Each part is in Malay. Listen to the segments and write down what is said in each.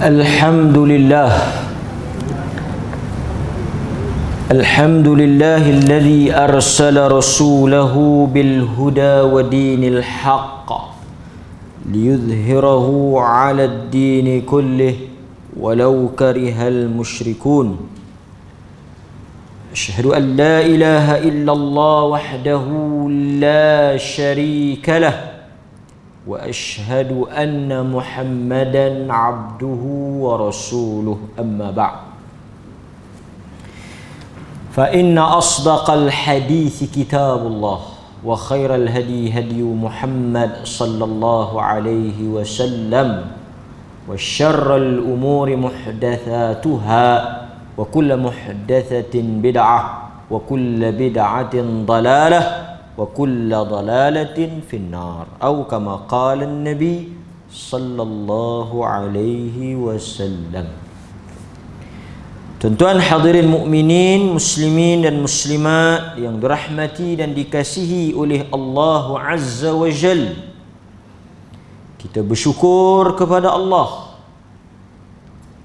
الحمد لله الذي أرسل رسوله بالهدى ودين الحق ليظهره على الدين كله ولو كره المشركون. أشهد أن لا إله إلا الله وحده لا شريك له وأشهد أن محمدا عبده ورسوله. أما بعد، فإن أصدق الحديث كتاب الله وخير الهدي هدي محمد صلى الله عليه وسلم وشر الأمور محدثاتها وكل محدثة بدعة وكل بدعة ضلالة وكل ضلالة في النار أو كما قال النبي صلى الله عليه وسلم. Tuan-tuan hadirin mukminin, muslimin dan muslimat yang dirahmati dan dikasihi oleh Allah Azza wa Jal, kita bersyukur kepada Allah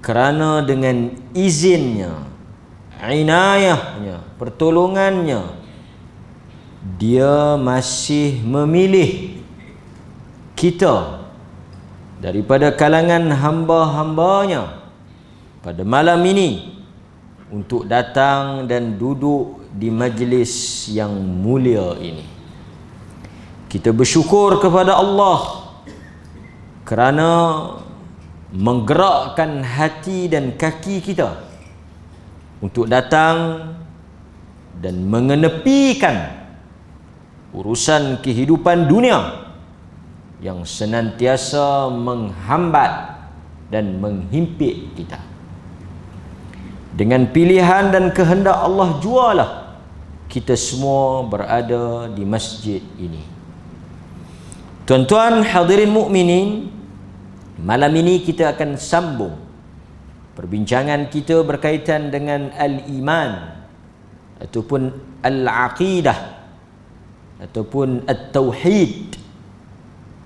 kerana dengan izinnya, inayahnya, pertolongannya, Dia masih memilih kita daripada kalangan hamba-hambanya pada malam ini untuk datang dan duduk di majlis yang mulia ini. Kita bersyukur kepada Allah kerana menggerakkan hati dan kaki kita untuk datang dan mengenepikan urusan kehidupan dunia yang senantiasa menghambat dan menghimpit kita. Dengan pilihan dan kehendak Allah jualah kita semua berada di masjid ini. Tuan-tuan hadirin mukminin, malam ini kita akan sambung perbincangan kita berkaitan dengan al-iman ataupun al-aqidah ataupun at-tauhid,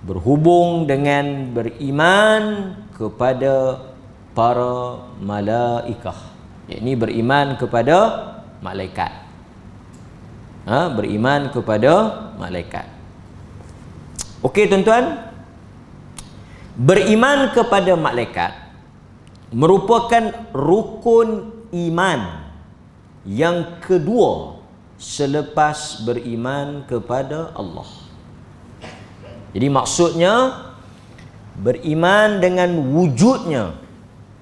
berhubung dengan beriman kepada para malaikah, yakni beriman kepada malaikat. Beriman kepada malaikat. Okey tuan-tuan, beriman kepada malaikat merupakan rukun iman yang kedua selepas beriman kepada Allah. Jadi maksudnya beriman dengan wujudnya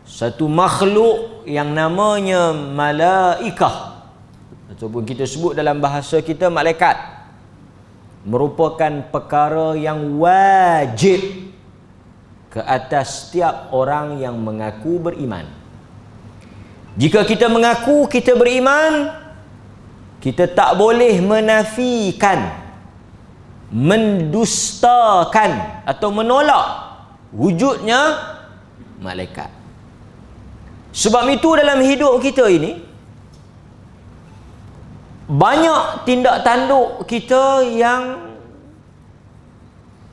satu makhluk yang namanya malaikah, ataupun kita sebut dalam bahasa kita malaikat, merupakan perkara yang wajib ke atas setiap orang yang mengaku beriman. Jika kita mengaku kita beriman, kita tak boleh menafikan, mendustakan atau menolak wujudnya malaikat. Sebab itu dalam hidup kita ini banyak tindak tanduk kita yang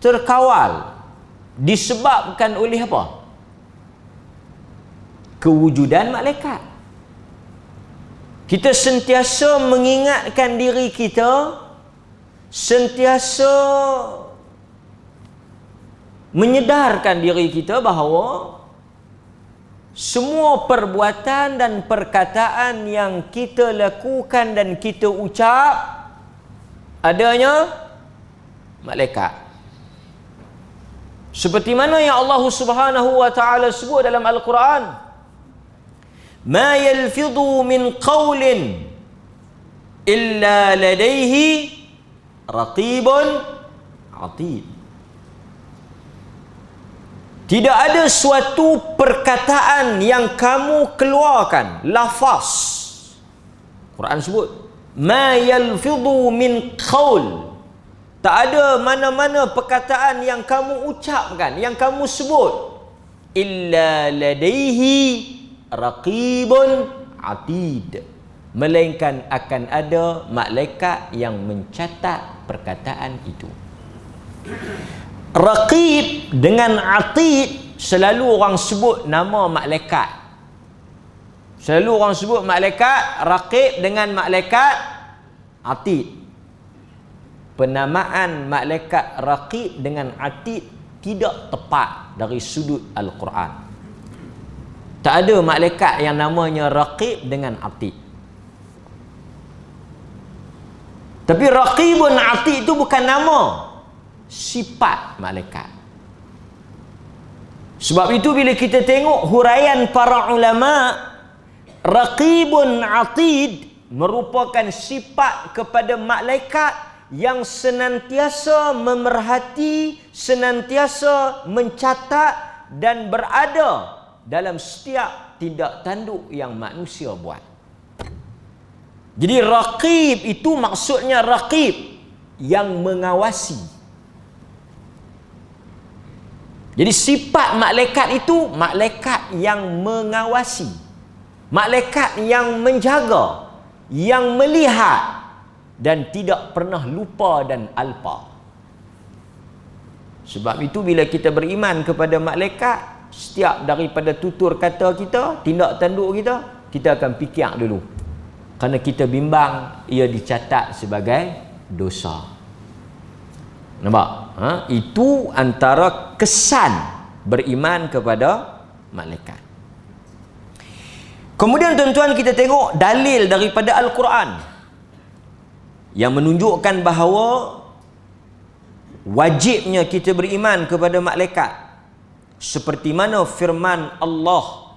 terkawal disebabkan oleh apa? Kewujudan malaikat. Kita sentiasa mengingatkan diri kita, sentiasa menyedarkan diri kita bahawa semua perbuatan dan perkataan yang kita lakukan dan kita ucap adanya malaikat. Seperti mana yang Allah Subhanahu wa taala sebut dalam Al-Quran, ma yalfidhu min qawlin illa ladaihi raqibun atid. Tidak ada suatu perkataan yang kamu keluarkan, lafaz. Quran sebut ma yalfidhu min qawl. Tak ada mana-mana perkataan yang kamu ucapkan, yang kamu sebut, illa ladaihi raqibun atid, melainkan akan ada malaikat yang mencatat perkataan itu. Raqib dengan atid selalu orang sebut nama malaikat. Selalu orang sebut malaikat Raqib dengan malaikat Atid. Penamaan malaikat Raqib dengan Atid tidak tepat dari sudut Al-Quran. Tak ada malaikat yang namanya Raqib dengan Atid. Tapi Raqibun Atid itu bukan nama, sifat malaikat. Sebab itu bila kita tengok huraian para ulama, Raqibun Atid merupakan sifat kepada malaikat yang senantiasa memerhati, senantiasa mencatat dan berada dalam setiap tindak tanduk yang manusia buat. Jadi Raqib itu maksudnya Raqib yang mengawasi. Jadi sifat malaikat itu malaikat yang mengawasi, malaikat yang menjaga, yang melihat dan tidak pernah lupa dan alpa. Sebab itu bila kita beriman kepada malaikat, setiap daripada tutur kata kita, tindak tanduk kita, kita akan fikir dulu. Kerana kita bimbang ia dicatat sebagai dosa. Nampak? Itu antara kesan beriman kepada malaikat. Kemudian tuan-tuan, kita tengok dalil daripada Al-Quran yang menunjukkan bahawa wajibnya kita beriman kepada malaikat. Seperti mana firman Allah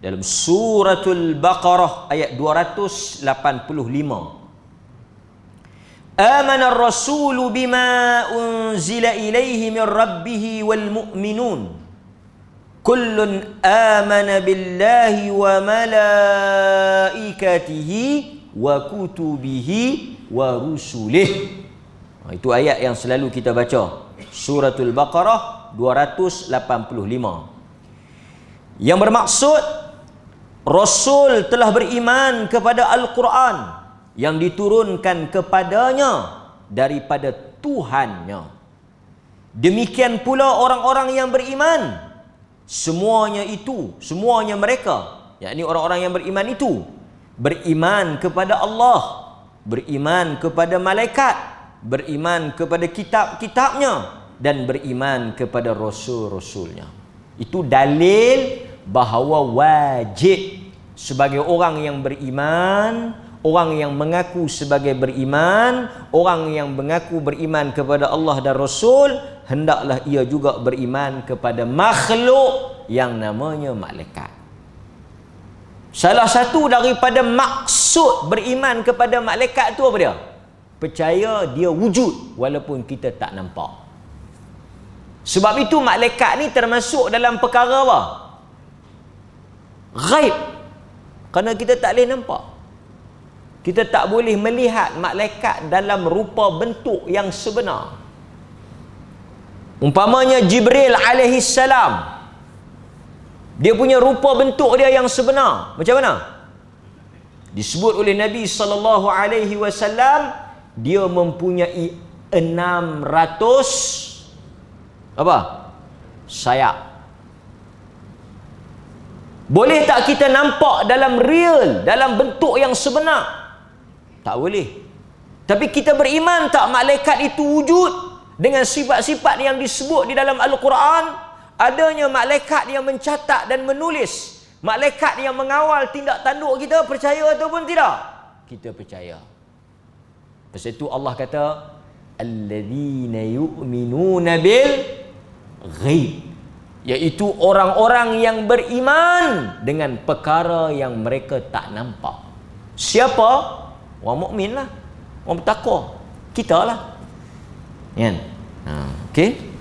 dalam suratul Baqarah ayat 285. Amana ar-rasulu bima unzila ilaihi min rabbih wal mu'minun kullun amana billahi wa malaikatihi wa kutubihi wa rusulih. Itu ayat yang selalu kita baca, suratul Baqarah 285, yang bermaksud Rasul telah beriman kepada Al-Quran yang diturunkan kepadanya daripada Tuhannya. Demikian pula orang-orang yang beriman, semuanya mereka, yakni orang-orang yang beriman itu beriman kepada Allah, beriman kepada malaikat, beriman kepada kitab-kitabnya, dan beriman kepada rasul-rasulnya. Itu dalil bahawa wajib sebagai orang yang beriman, orang yang mengaku sebagai beriman, orang yang mengaku beriman kepada Allah dan Rasul, hendaklah ia juga beriman kepada makhluk yang namanya malaikat. Salah satu daripada maksud beriman kepada malaikat itu apa dia? Percaya dia wujud walaupun kita tak nampak. Sebab itu malaikat ni termasuk dalam perkara apa? Ghaib. Kerana kita tak boleh nampak. Kita tak boleh melihat malaikat dalam rupa bentuk yang sebenar. Umpamanya Jibril alaihi salam, dia punya rupa bentuk dia yang sebenar macam mana? Disebut oleh Nabi sallallahu alaihi wasallam, dia mempunyai 600 sayap. Boleh tak kita nampak dalam real, dalam bentuk yang sebenar? Tak boleh. Tapi kita beriman tak malaikat itu wujud dengan sifat-sifat yang disebut di dalam Al-Quran? Adanya malaikat yang mencatat dan menulis, malaikat yang mengawal tindak tanduk kita, percaya ataupun tidak? Kita percaya. Pasal itu Allah kata, alladzina yu'minuna bil ghaib, iaitu orang-orang yang beriman dengan perkara yang mereka tak nampak. Siapa? Orang mukmin lah, orang bertakwa, kita lah, kan? Okey.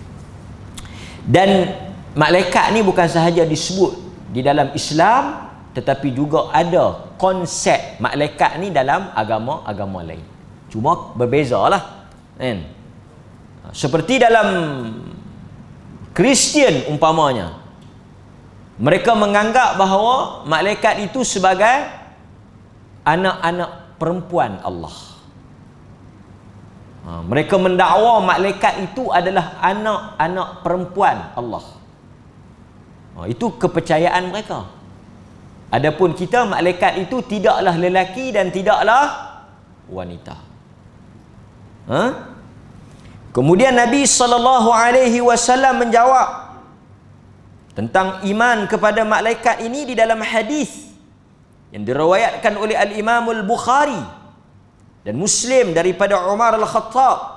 Dan malaikat ni bukan sahaja disebut di dalam Islam, tetapi juga ada konsep malaikat ni dalam agama-agama lain. Cuma berbezalah, kan? Seperti dalam Kristian umpamanya, mereka menganggap bahawa malaikat itu sebagai anak-anak perempuan Allah. Mereka mendakwa malaikat itu adalah anak-anak perempuan Allah. Itu kepercayaan mereka. Adapun kita, malaikat itu tidaklah lelaki dan tidaklah wanita. Kemudian Nabi SAW menjawab tentang iman kepada malaikat ini di dalam hadis yang diriwayatkan oleh Al-Imam Al-Bukhari dan Muslim daripada Umar Al-Khattab.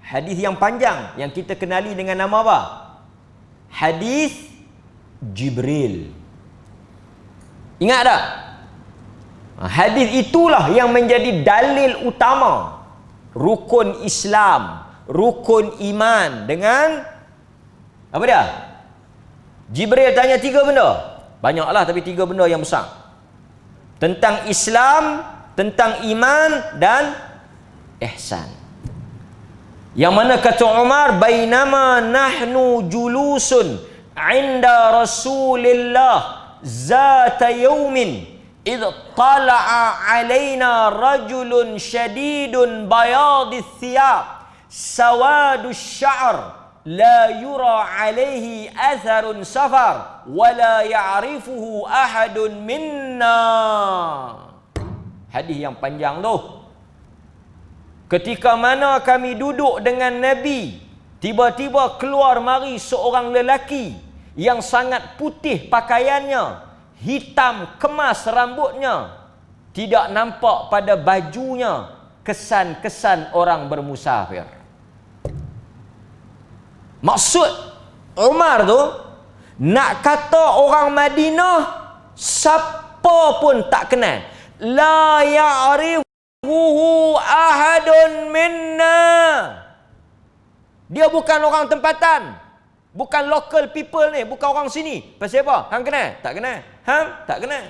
Hadis yang panjang yang kita kenali dengan nama apa? Hadis Jibril. Ingat tak? Hadis itulah yang menjadi dalil utama rukun Islam, rukun iman dengan apa dia? Jibril tanya 3 benda. Banyaklah tapi 3 benda yang besar. Tentang Islam, tentang iman dan ihsan. Yang mana kata Umar, bainama nahnu julusun inda Rasulillah zata yawmin idh tala'a alaina rajulun syadidun bayadith thiyab sawadus sya'r la yura alaihi atharun safar wala ya'rifuhu ahadun minna. Hadis yang panjang tu. Ketika mana kami duduk dengan Nabi, tiba-tiba keluar mari seorang lelaki yang sangat putih pakaiannya, hitam kemas rambutnya, tidak nampak pada bajunya kesan-kesan orang bermusafir. Maksud Umar tu nak kata orang Madinah siapa pun tak kenal. La ya'rifuhu ahadun minna. Dia bukan orang tempatan. Bukan local people ni, bukan orang sini. Pasal apa? Hang kenal? Tak kenal. Hang tak kenal.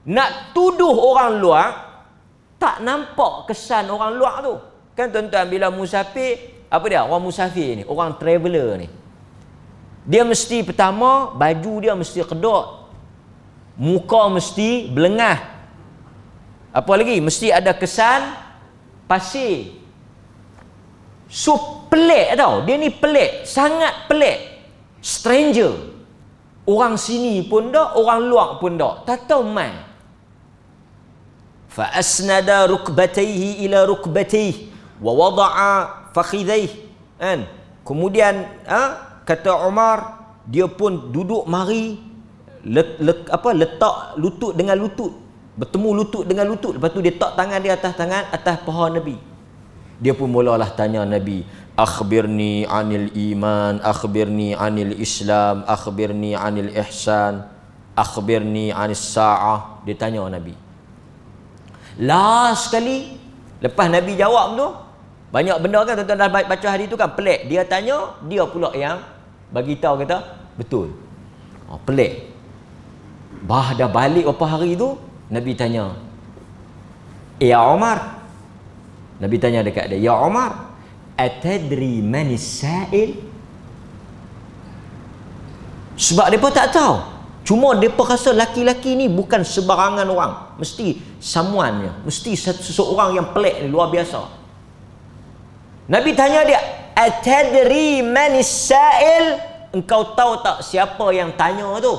Nak tuduh orang luar, tak nampak kesan orang luar tu. Kan tuan-tuan bila musafir, apa dia? Orang musafir ni, orang traveller ni. Dia mesti pertama, baju dia mesti kedok. Muka mesti belengah. Apa lagi? Mesti ada kesan pasir. So, pelik tau. Dia ni pelik. Sangat pelik. Stranger. Orang sini pun tak, orang luar pun tak. Tak tahu mai. Fa'asnada rukbatayhi ila rukbatayhi wa wada'a fakhidhaih, kan? Kemudian kata Umar, dia pun duduk mari letak lutut dengan lutut, bertemu lutut dengan lutut. Lepas tu dia letak tangan dia atas paha Nabi. Dia pun mulalah tanya Nabi, akhbirni anil iman, akhbirni anil Islam, akhbirni anil ihsan, akhbirni anis sa'ah. Dia tanya Nabi. Last sekali lepas Nabi jawab tu, banyak benda kan tuan-tuan dah baca hadis tu kan pelik. Dia tanya, dia pula yang bagi tahu kata betul. Pelik. Dah balik berapa hari tu, Nabi tanya, ya Umar. Nabi tanya dekat dia, ya Umar, atadri manis sa'il? Sebab mereka tak tahu. Cuma mereka rasa laki-laki ni bukan sebarangan orang. Mesti someone, mesti seseorang yang pelik, luar biasa. Nabi tanya dia, atadri manis sa'il? Engkau tahu tak siapa yang tanya tu?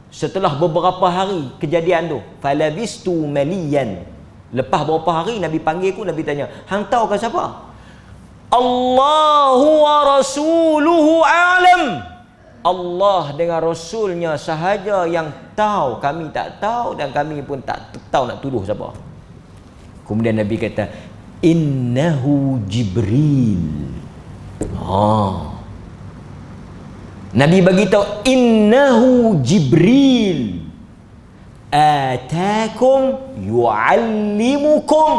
Setelah beberapa hari kejadian tu, falabistu maliyan. Lepas beberapa hari Nabi panggil aku, Nabi tanya, hang tahu ke siapa? Allahu wa rasuluhu a'lam. Allah dengan Rasulnya sahaja yang tahu. Kami tak tahu dan kami pun tak tahu nak tuduh siapa. Kemudian Nabi kata, innahu Jibril. Nabi bagi tahu, innahu Jibril atakum yu'allimukum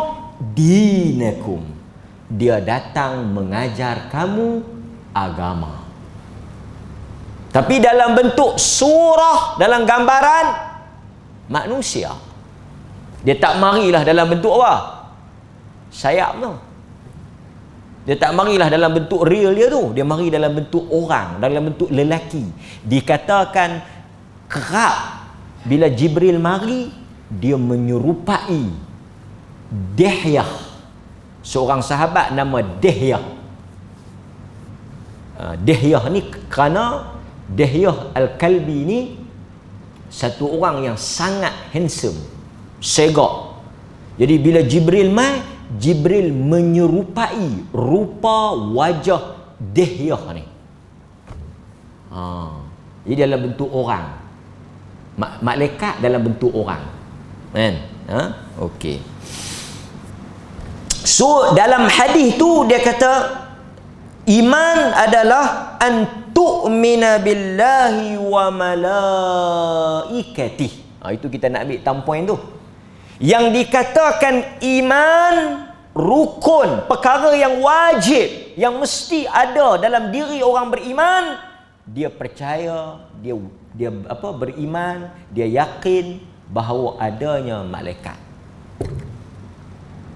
dinakum. Dia datang mengajar kamu agama. Tapi dalam bentuk surah, dalam gambaran manusia. Dia tak marilah dalam bentuk apa? Sayap tu. Dia tak marilah dalam bentuk real dia tu. Dia mari dalam bentuk orang, dalam bentuk lelaki. Dikatakan kerap bila Jibril mari, dia menyerupai Dihyah, seorang sahabat nama Dihyah. Dihyah ni kerana Dihyah Al-Kalbi ni satu orang yang sangat handsome, segak. Jadi bila Jibril mai, Jibril menyerupai rupa wajah Dihyah ni. Jadi dalam bentuk orang. Malaikat dalam bentuk orang. Kan? Okey. So dalam hadis tu dia kata iman adalah antu'mina billahi wa malaikatih. Itu kita nak ambil tampoin tu. Yang dikatakan iman rukun, perkara yang wajib, yang mesti ada dalam diri orang beriman, dia percaya, dia beriman, dia yakin bahawa adanya malaikat.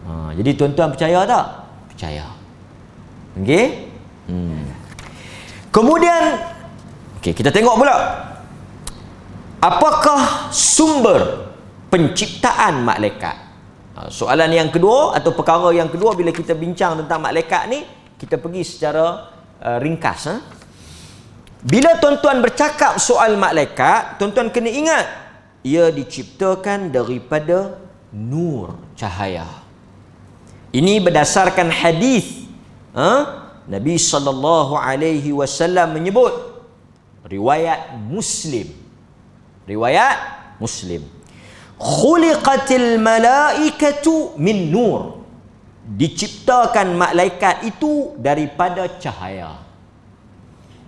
Jadi tuan-tuan percaya tak? Percaya. Okey? Kemudian kita tengok pula apakah sumber penciptaan malaikat. Soalan yang kedua atau perkara yang kedua bila kita bincang tentang malaikat ni, kita pergi secara ringkas. Bila tuan-tuan bercakap soal malaikat, tuan-tuan kena ingat ia diciptakan daripada nur, cahaya. Ini berdasarkan hadis Nabi sallallahu alaihi wasallam menyebut, riwayat Muslim. Khuliqatil malaikatu min nur. Diciptakan malaikat itu daripada cahaya.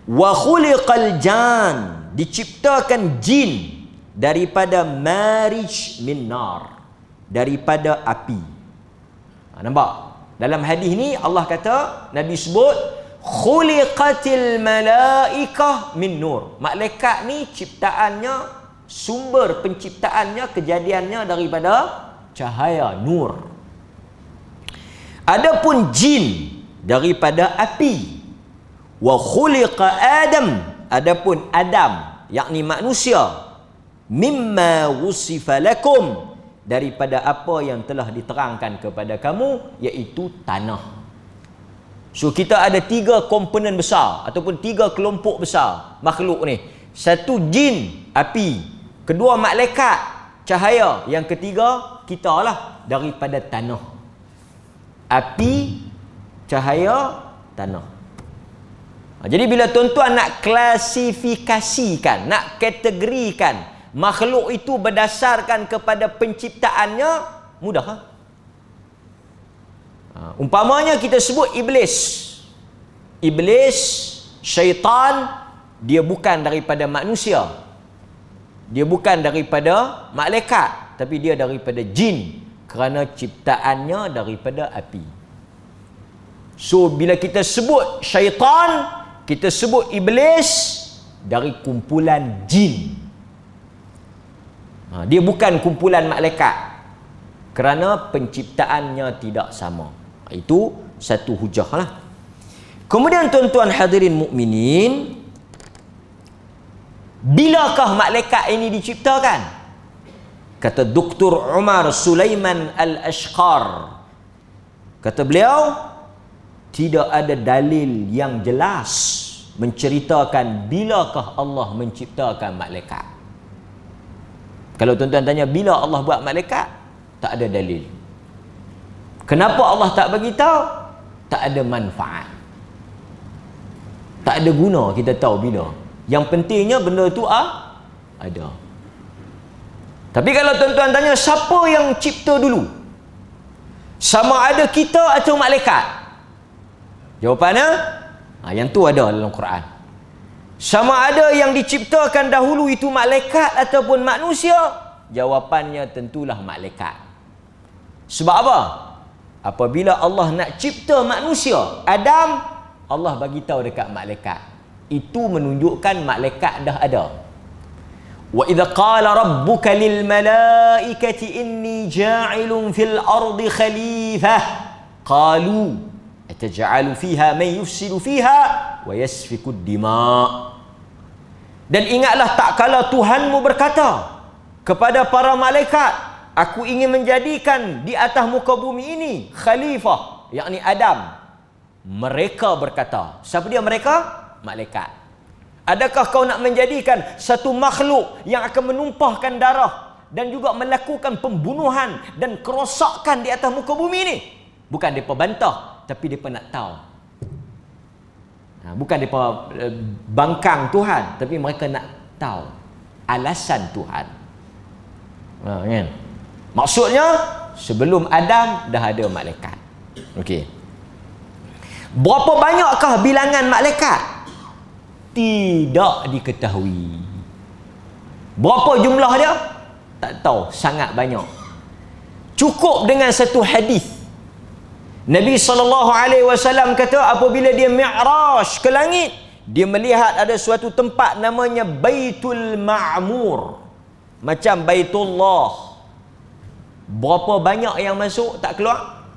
Wa khuliqal jan. Diciptakan jin daripada marij min nar. Daripada api. Nampak? Dalam hadis ni Allah kata, Nabi sebut khuliqatil malaikah min nur. Malaikat ni ciptaannya, sumber penciptaannya, kejadiannya daripada cahaya, nur. Adapun jin daripada api. Wa khuliqa Adam. Adapun Adam, yakni manusia, mimma wusifa lakum, daripada apa yang telah diterangkan kepada kamu, iaitu tanah. So kita ada 3 komponen besar ataupun 3 kelompok besar makhluk ni. Satu jin, api. Kedua malaikat, cahaya. Yang ketiga kita lah, daripada tanah. Api, cahaya, tanah. Jadi bila tuan-tuan nak klasifikasikan, nak kategorikan makhluk itu berdasarkan kepada penciptaannya, mudah. Umpamanya kita sebut iblis. Iblis, syaitan, dia bukan daripada manusia. Dia bukan daripada malaikat, tapi dia daripada jin, kerana ciptaannya daripada api. So bila kita sebut syaitan, kita sebut iblis dari kumpulan jin. Dia bukan kumpulan malaikat, kerana penciptaannya tidak sama. Itu satu hujah lah. Kemudian tuan-tuan hadirin mukminin, bilakah malaikat ini diciptakan? Kata Dr. Umar Sulaiman Al-Ashqar, kata beliau, tidak ada dalil yang jelas menceritakan bilakah Allah menciptakan malaikat. Kalau tuan-tuan tanya bila Allah buat malaikat, tak ada dalil. Kenapa Allah tak bagi tahu? Tak ada manfaat. Tak ada guna kita tahu bila. Yang pentingnya benda tu ada. Tapi kalau tuan-tuan tanya siapa yang cipta dulu? Sama ada kita atau malaikat? Jawapannya, yang tu ada dalam Quran. Sama ada yang diciptakan dahulu itu malaikat ataupun manusia? Jawapannya tentulah malaikat. Sebab apa? Apabila Allah nak cipta manusia, Adam, Allah bagi tahu dekat malaikat. Itu menunjukkan malaikat dah ada. Wa idza qala rabbuka lil malaikati inni ja'ilun fil ardi khalifah qalu ataj'alu fiha man yufsidu fiha wa yasfiku ad-dima'. Dan ingatlah tak kala Tuhanmu berkata kepada para malaikat, aku ingin menjadikan di atas muka bumi ini khalifah, yakni Adam. Mereka berkata, siapa dia mereka? Malaikat. Adakah kau nak menjadikan satu makhluk yang akan menumpahkan darah dan juga melakukan pembunuhan dan kerosakan di atas muka bumi ni? Bukan mereka bantah, tapi mereka nak tahu. Bukan mereka bangkang Tuhan, tapi mereka nak tahu alasan Tuhan. Kan? Maksudnya, sebelum Adam dah ada malaikat. Okey. Berapa banyakkah bilangan malaikat? Tidak diketahui. Berapa jumlah dia? Tak tahu, sangat banyak. Cukup dengan satu hadis. Nabi SAW kata apabila dia mi'raj ke langit, dia melihat ada suatu tempat namanya Baitul Ma'mur. Macam Baitullah. Berapa banyak yang masuk tak keluar?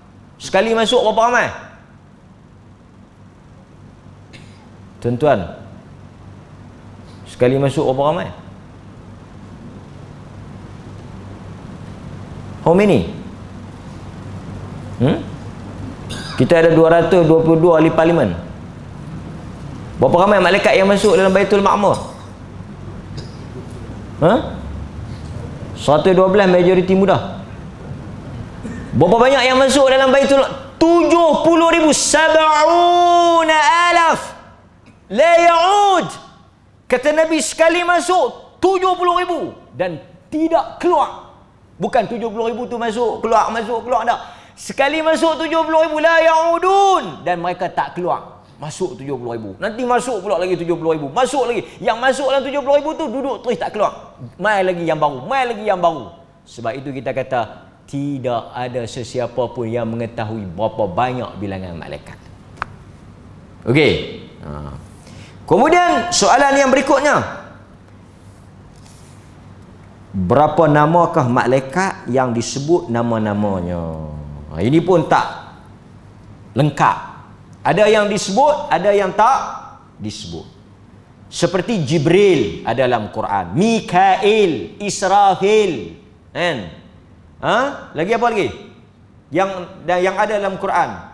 Sekali masuk berapa ramai? Tuan-tuan, sekali masuk berapa ramai? How many? Kita ada 222 ahli parlimen. Berapa ramai malaikat yang masuk dalam Baitul Ma'mur? 112 majoriti mudah. Berapa banyak yang masuk dalam Baitul 70,000, 70,000 la ya'ud. Kata Nabi sekali masuk 70,000 dan tidak keluar. Bukan 70,000 tu masuk keluar tak. Sekali masuk 70,000 la ya'udun dan mereka tak keluar. Masuk 70,000. Nanti masuk pula lagi 70,000. Masuk lagi. Yang masuk dalam 70,000 tu duduk terus tak keluar. Mai lagi yang baru, mai lagi yang baru. Sebab itu kita kata tidak ada sesiapa pun yang mengetahui berapa banyak bilangan malaikat. Okey. Kemudian soalan yang berikutnya, berapa namakah malaikat yang disebut nama-namanya? Ini pun tak lengkap. Ada yang disebut, ada yang tak disebut. Seperti Jibril ada dalam Quran, Mikail, Israfil, kan? Lagi apa lagi? Yang ada dalam Quran.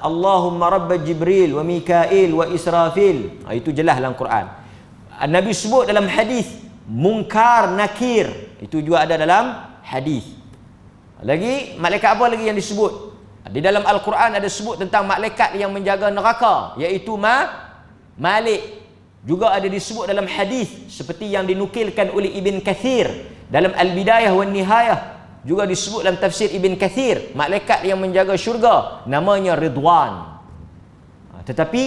Allahumma rabba Jibril wa Mikail wa Israfil. Itu jelas dalam Quran. Nabi sebut dalam hadis Munkar, Nakir. Itu juga ada dalam hadis. Lagi malaikat apa lagi yang disebut? Di dalam Al-Quran ada sebut tentang malaikat yang menjaga neraka, iaitu Malik. Juga ada disebut dalam hadis seperti yang dinukilkan oleh Ibn Kathir dalam Al-Bidayah wan Nihayah. Juga disebut dalam tafsir Ibn Kathir, malaikat yang menjaga syurga namanya Ridwan. Tetapi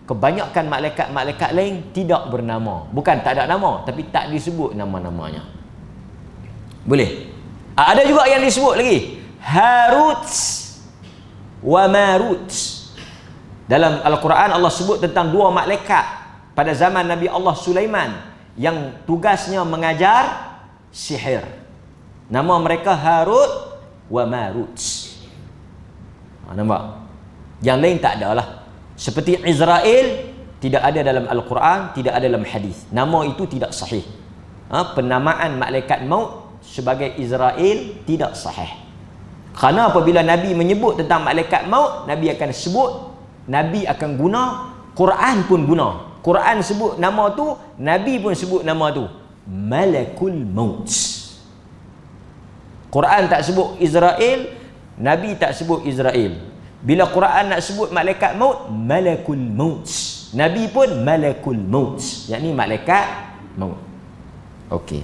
kebanyakan malaikat-malaikat lain tidak bernama. Bukan tak ada nama, tapi tak disebut nama-namanya. Boleh? Ada juga yang disebut lagi Harut wa Marut. Dalam Al-Quran Allah sebut tentang dua malaikat pada zaman Nabi Allah Sulaiman yang tugasnya mengajar sihir. Nama mereka Harut wa Marut. Nampak? Yang lain tak ada lah. Seperti Israel tidak ada dalam Al-Quran, tidak ada dalam hadis. Nama itu tidak sahih. Penamaan malaikat maut sebagai Israel tidak sahih. Kerana apabila Nabi menyebut tentang malaikat maut, Nabi akan sebut, Nabi akan guna, Quran pun guna. Quran sebut nama tu, Nabi pun sebut nama tu, Malakul Maut. Quran tak sebut Israel, Nabi tak sebut Israel. Bila Quran nak sebut malaikat maut, Malakul Maut. Nabi pun Malakul Maut, yakni malaikat maut. Okey.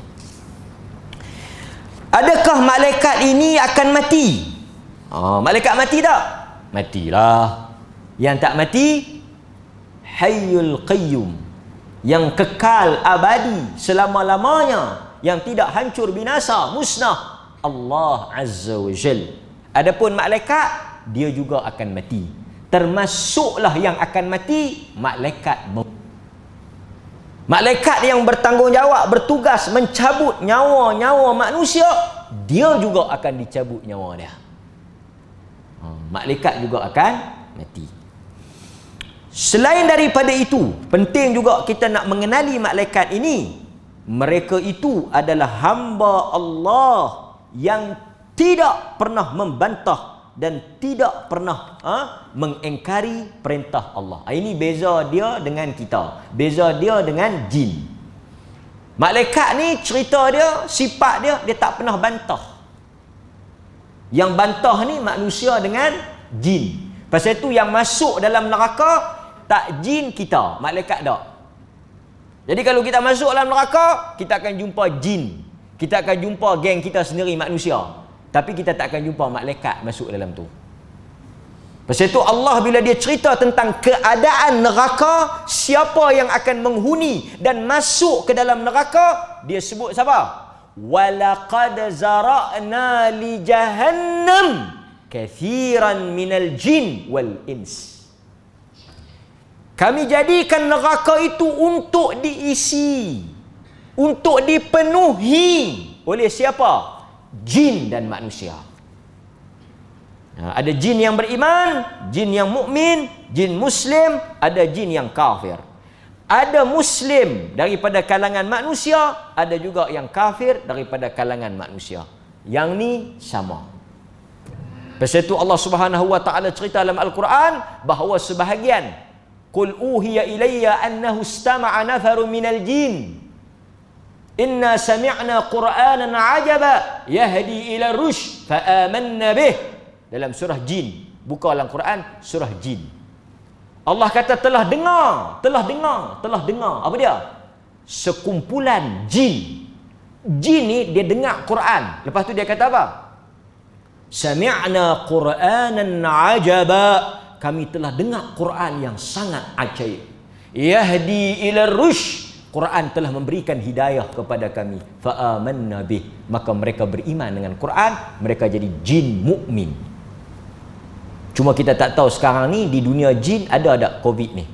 Adakah malaikat ini akan mati? Malaikat mati tak? Matilah. Yang tak mati, Hayyul Qayyum, yang kekal abadi selama-lamanya, yang tidak hancur binasa, musnah, Allah Azza wa Jal. Adapun malaikat, dia juga akan mati. Termasuklah yang akan mati malaikat maut. Malaikat yang bertanggungjawab, bertugas mencabut nyawa-nyawa manusia, dia juga akan dicabut nyawa dia. Malaikat juga akan mati. Selain daripada itu, penting juga kita nak mengenali malaikat ini. Mereka itu adalah hamba Allah yang tidak pernah membantah dan tidak pernah mengingkari perintah Allah. Ini beza dia dengan kita. Beza dia dengan jin. Malaikat ni cerita dia, sifat dia, dia tak pernah bantah. Yang bantah ni manusia dengan jin. Pasal itu yang masuk dalam neraka tak jin kita, malaikat tak. Jadi kalau kita masuk dalam neraka, kita akan jumpa jin. Kita akan jumpa geng kita sendiri manusia. Tapi kita tak akan jumpa malaikat masuk dalam tu. Pasal itu Allah bila dia cerita tentang keadaan neraka, siapa yang akan menghuni dan masuk ke dalam neraka, dia sebut siapa? Walaqad zara'na li jahannam kathiran minal jin wal ins. Kami jadikan neraka itu untuk diisi, untuk dipenuhi oleh siapa? Jin dan manusia. Ada jin yang beriman, jin yang mukmin, jin muslim, ada jin yang kafir. Ada muslim daripada kalangan manusia, ada juga yang kafir daripada kalangan manusia. Yang ni sama. Pasal itu Allah Subhanahu wa taala cerita dalam Al-Quran bahawa sebahagian, qul uhiya ilayya annahu istama'a nafarun minal jin inna sami'na qur'anan 'ajaba yahdi ila rusyd fa amanna bih. Dalam surah jin, buka dalam Quran surah jin. Allah kata telah dengar apa dia? Sekumpulan jin. Jin ni dia dengar Quran. Lepas tu dia kata apa? Sami'na qur'anan 'ajaba. Kami telah dengar Quran yang sangat ajaib. Yahdi ila rusyd. Quran telah memberikan hidayah kepada kami. Fa amanna bih. Maka mereka beriman dengan Quran, mereka jadi jin mukmin. Cuma kita tak tahu sekarang ni di dunia jin ada tak COVID ni?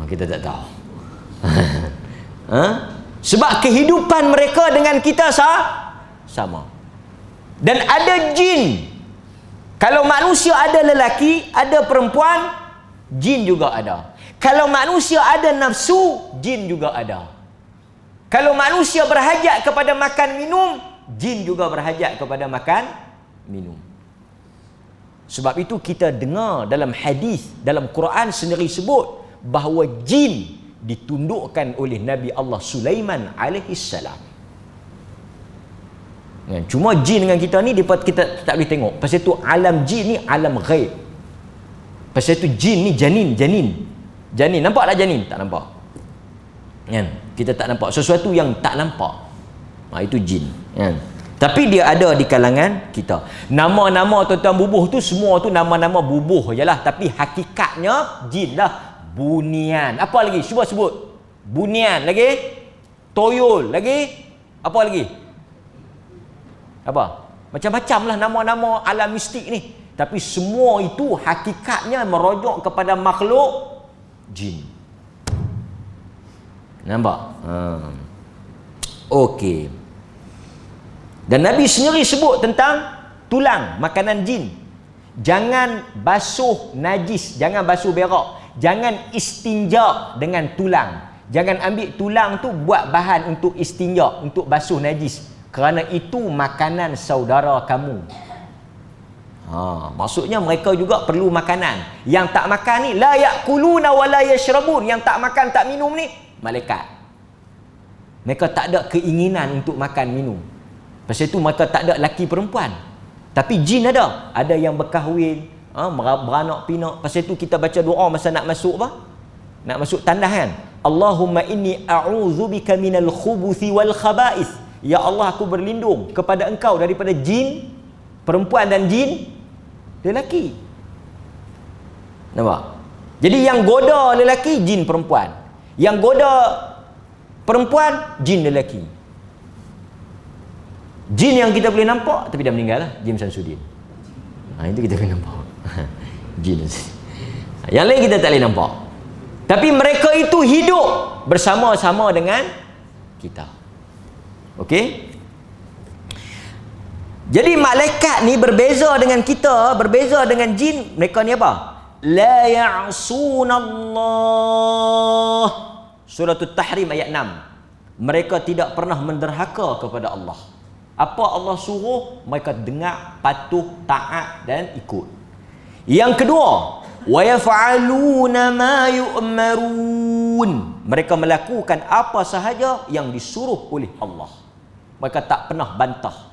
Kita tak tahu. Sebab kehidupan mereka dengan kita sama. Dan ada jin. Kalau manusia ada lelaki, ada perempuan, jin juga ada. Kalau manusia ada nafsu, jin juga ada. Kalau manusia berhajat kepada makan minum, jin juga berhajat kepada makan minum. Sebab itu kita dengar dalam hadis, dalam Quran sendiri sebut bahawa jin ditundukkan oleh Nabi Allah Sulaiman alaihi salam. Cuma jin dengan kita ni kita tak boleh tengok. Pasal itu alam jin ni alam ghaib. Pasal itu jin ni janin. Nampak tak janin? Tak nampak. Kan? Kita tak nampak sesuatu yang tak nampak. Itu jin. Kan? Tapi dia ada di kalangan kita. Nama-nama tuan-tuan bubuh tu semua tu nama-nama bubuh je lah. Tapi hakikatnya jin lah. Bunian. Apa lagi? Cuba sebut. Bunian lagi. Toyol lagi. Apa lagi? Apa? Macam-macam lah nama-nama alam mistik ni. Tapi semua itu hakikatnya merujuk kepada makhluk jin. Nampak? Okey. Dan Nabi sendiri sebut tentang tulang, makanan jin. Jangan basuh najis, jangan basuh berak. Jangan istinja dengan tulang. Jangan ambil tulang tu buat bahan untuk istinja, untuk basuh najis. Kerana itu makanan saudara kamu. Maksudnya mereka juga perlu makanan. Yang tak makan ni la yakuluna wa la yashrabun. Yang tak makan tak minum ni malaikat. Mereka tak ada keinginan untuk makan minum. Pasal itu mereka tak ada laki perempuan. Tapi jin ada. Ada yang berkahwin, beranak pinak. Pasal itu kita baca doa masa nak masuk apa? Nak masuk tandas kan? Allahumma inni a'udzubika minal khubuthi wal khaba'ith. Ya Allah, aku berlindung kepada engkau daripada jin perempuan dan jin lelaki. Nampak? Jadi yang goda lelaki, jin perempuan. Yang goda perempuan, jin lelaki. Jin yang kita boleh nampak tapi dah meninggal lah, Jin Samsudin. Itu kita boleh nampak. Jin. Yang lain kita tak boleh nampak. Tapi mereka itu hidup bersama-sama dengan kita. Okey? Jadi malaikat ni berbeza dengan kita, berbeza dengan jin. Mereka ni apa? La ya'sunallah. Surah At-Tahrim ayat 6. Mereka tidak pernah menderhaka kepada Allah. Apa Allah suruh, mereka dengar, patuh, taat dan ikut. Yang kedua, wa yaf'aluna ma yu'marun. Mereka melakukan apa sahaja yang disuruh oleh Allah. Mereka tak pernah bantah.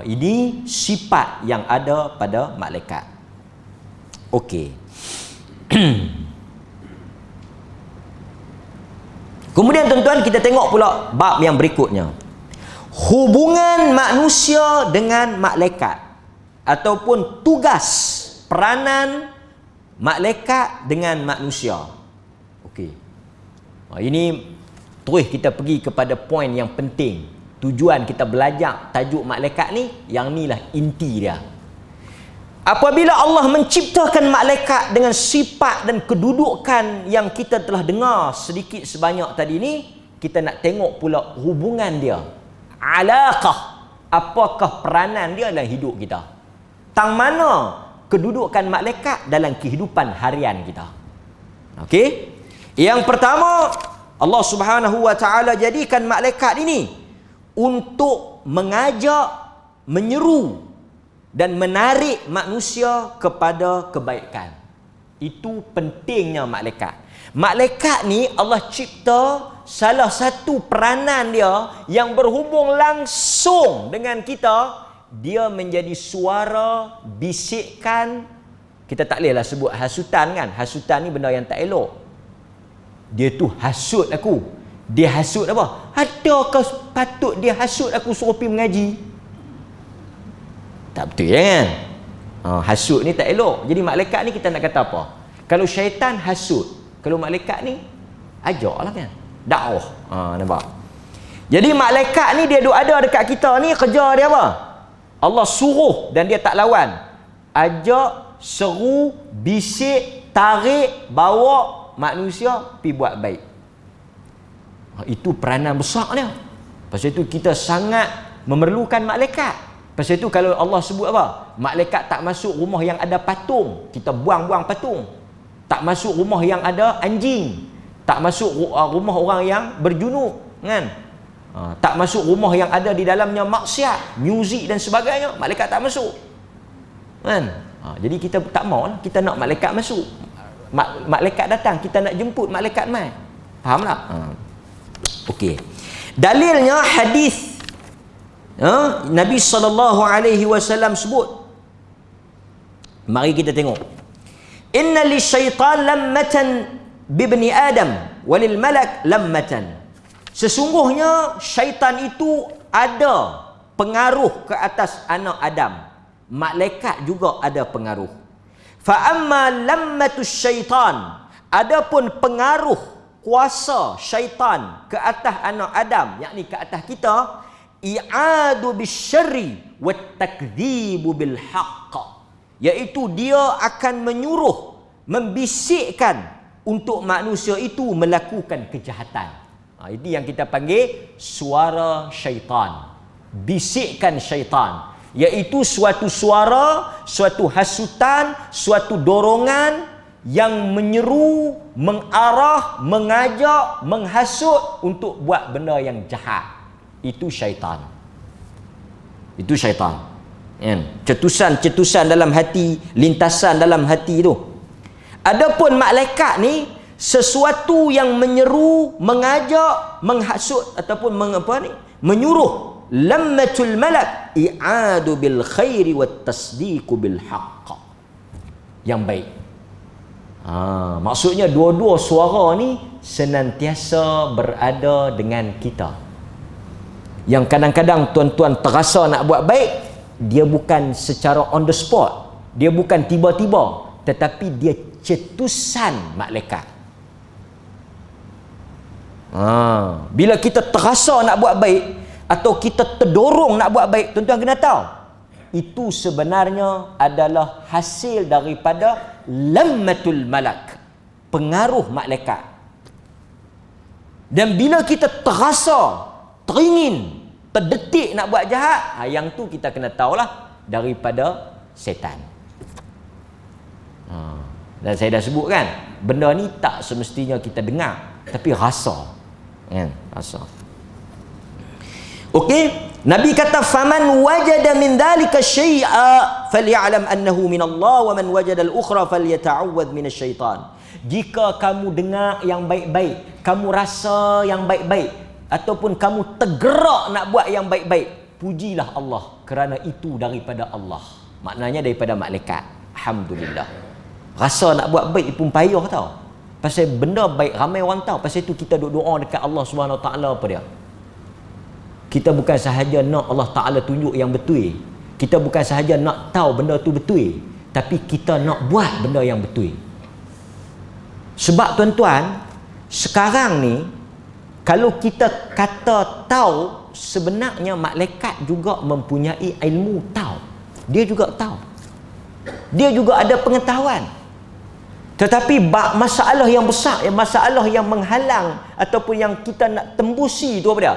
Ini sifat yang ada pada malaikat. Okey. Kemudian tuan-tuan, kita tengok pula bab yang berikutnya. Hubungan manusia dengan malaikat ataupun tugas peranan malaikat dengan manusia. Okey. Ini terus kita pergi kepada poin yang penting. Tujuan kita belajar tajuk malaikat ni, yang inilah inti dia. Apabila Allah menciptakan malaikat dengan sifat dan kedudukan yang kita telah dengar sedikit sebanyak tadi ni, kita nak tengok pula hubungan dia. Alaqah, apakah peranan dia dalam hidup kita? Tang mana kedudukan malaikat dalam kehidupan harian kita? Okey? Yang pertama, Allah Subhanahu wa taala jadikan malaikat ini untuk mengajak, menyeru dan menarik manusia kepada kebaikan. Itu pentingnya malaikat. Malaikat ni Allah cipta, salah satu peranan dia yang berhubung langsung dengan kita, dia menjadi suara, bisikan. Kita tak bolehlah sebut hasutan kan. Hasutan ni benda yang tak elok. Dia tu hasut aku. Dia hasut apa? Adakah patut dia hasut aku suruh pergi mengaji? Tak betul kan? Hasut ni tak elok. Jadi malaikat ni kita nak kata apa? Kalau syaitan hasut, kalau malaikat ni ajaklah kan, dakwah. Nampak? Jadi malaikat ni dia duk ada dekat kita ni, kerja dia apa? Allah suruh dan dia tak lawan. Ajak, seru, bisik, tarik, bawa manusia pi buat baik. Itu peranan besar dia. Pasal itu kita sangat memerlukan malaikat. Pasal itu kalau Allah sebut apa? Malaikat tak masuk rumah yang ada patung, kita buang-buang patung. Tak masuk rumah yang ada anjing. Tak masuk rumah orang yang berjunuk, kan? Tak masuk rumah yang ada di dalamnya maksiat, muzik dan sebagainya. Malaikat tak masuk, kan? Jadi kita tak mau lah, kita nak malaikat masuk. Malaikat datang, kita nak jemput malaikat mai. Faham tak? Okey. Dalilnya hadis Nabi SAW sebut. Mari kita tengok. Inna lisyaitan lammatan bibni Adam walil malak lammatan. Sesungguhnya syaitan itu ada pengaruh ke atas anak Adam. Malaikat juga ada pengaruh. Fa amma lammatus syaitan, adapun pengaruh kuasa syaitan ke atas anak Adam, yakni ke atas kita, i'adu bisyarri wat takdzibu bil haqq, iaitu dia akan menyuruh, membisikkan untuk manusia itu melakukan kejahatan. Ini yang kita panggil suara syaitan, bisikkan syaitan, iaitu suatu suara, suatu hasutan, suatu dorongan yang menyeru, mengarah, mengajak, menghasut untuk buat benda yang jahat. Itu syaitan. Itu syaitan. Cetusan-cetusan dalam hati, lintasan dalam hati tu. Adapun malaikat ni sesuatu yang menyeru, mengajak, menghasut ataupun menyuruh. Lammatul malak i'adu bil khairi wat tasdiqu bil haqq. Yang baik. Maksudnya dua-dua suara ni senantiasa berada dengan kita. Yang kadang-kadang tuan-tuan terasa nak buat baik, dia bukan secara on the spot, dia bukan tiba-tiba, tetapi dia cetusan malaikat. Bila kita terasa nak buat baik atau kita terdorong nak buat baik, tuan-tuan kena tahu, itu sebenarnya adalah hasil daripada lammatul malak, pengaruh malaikat. Dan bila kita terasa, teringin, terdetik nak buat jahat, yang tu kita kena tahulah daripada setan. Dan saya dah sebut kan, benda ni tak semestinya kita dengar, tapi rasa, kan? Rasa. Okey, Nabi kata faman wajada min dhalika syai'a falyalam annahu min Allah wa man wajada al-ukhra falyata'awwadh minasyaitan. Jika kamu dengar yang baik-baik, kamu rasa yang baik-baik, ataupun kamu tergerak nak buat yang baik-baik, pujilah Allah, kerana itu daripada Allah. Maknanya daripada malaikat. Alhamdulillah. Rasa nak buat baik pun payah tau. Pasal benda baik ramai orang tahu. Pasal itu kita doa dekat Allah Subhanahu Wa Taala apa dia? Kita bukan sahaja nak Allah Ta'ala tunjuk yang betul. Kita bukan sahaja nak tahu benda tu betul. Tapi kita nak buat benda yang betul. Sebab tuan-tuan, sekarang ni, kalau kita kata tahu, sebenarnya malaikat juga mempunyai ilmu tahu. Dia juga tahu. Dia juga ada pengetahuan. Tetapi masalah yang besar, masalah yang menghalang ataupun yang kita nak tembusi tu apa dia?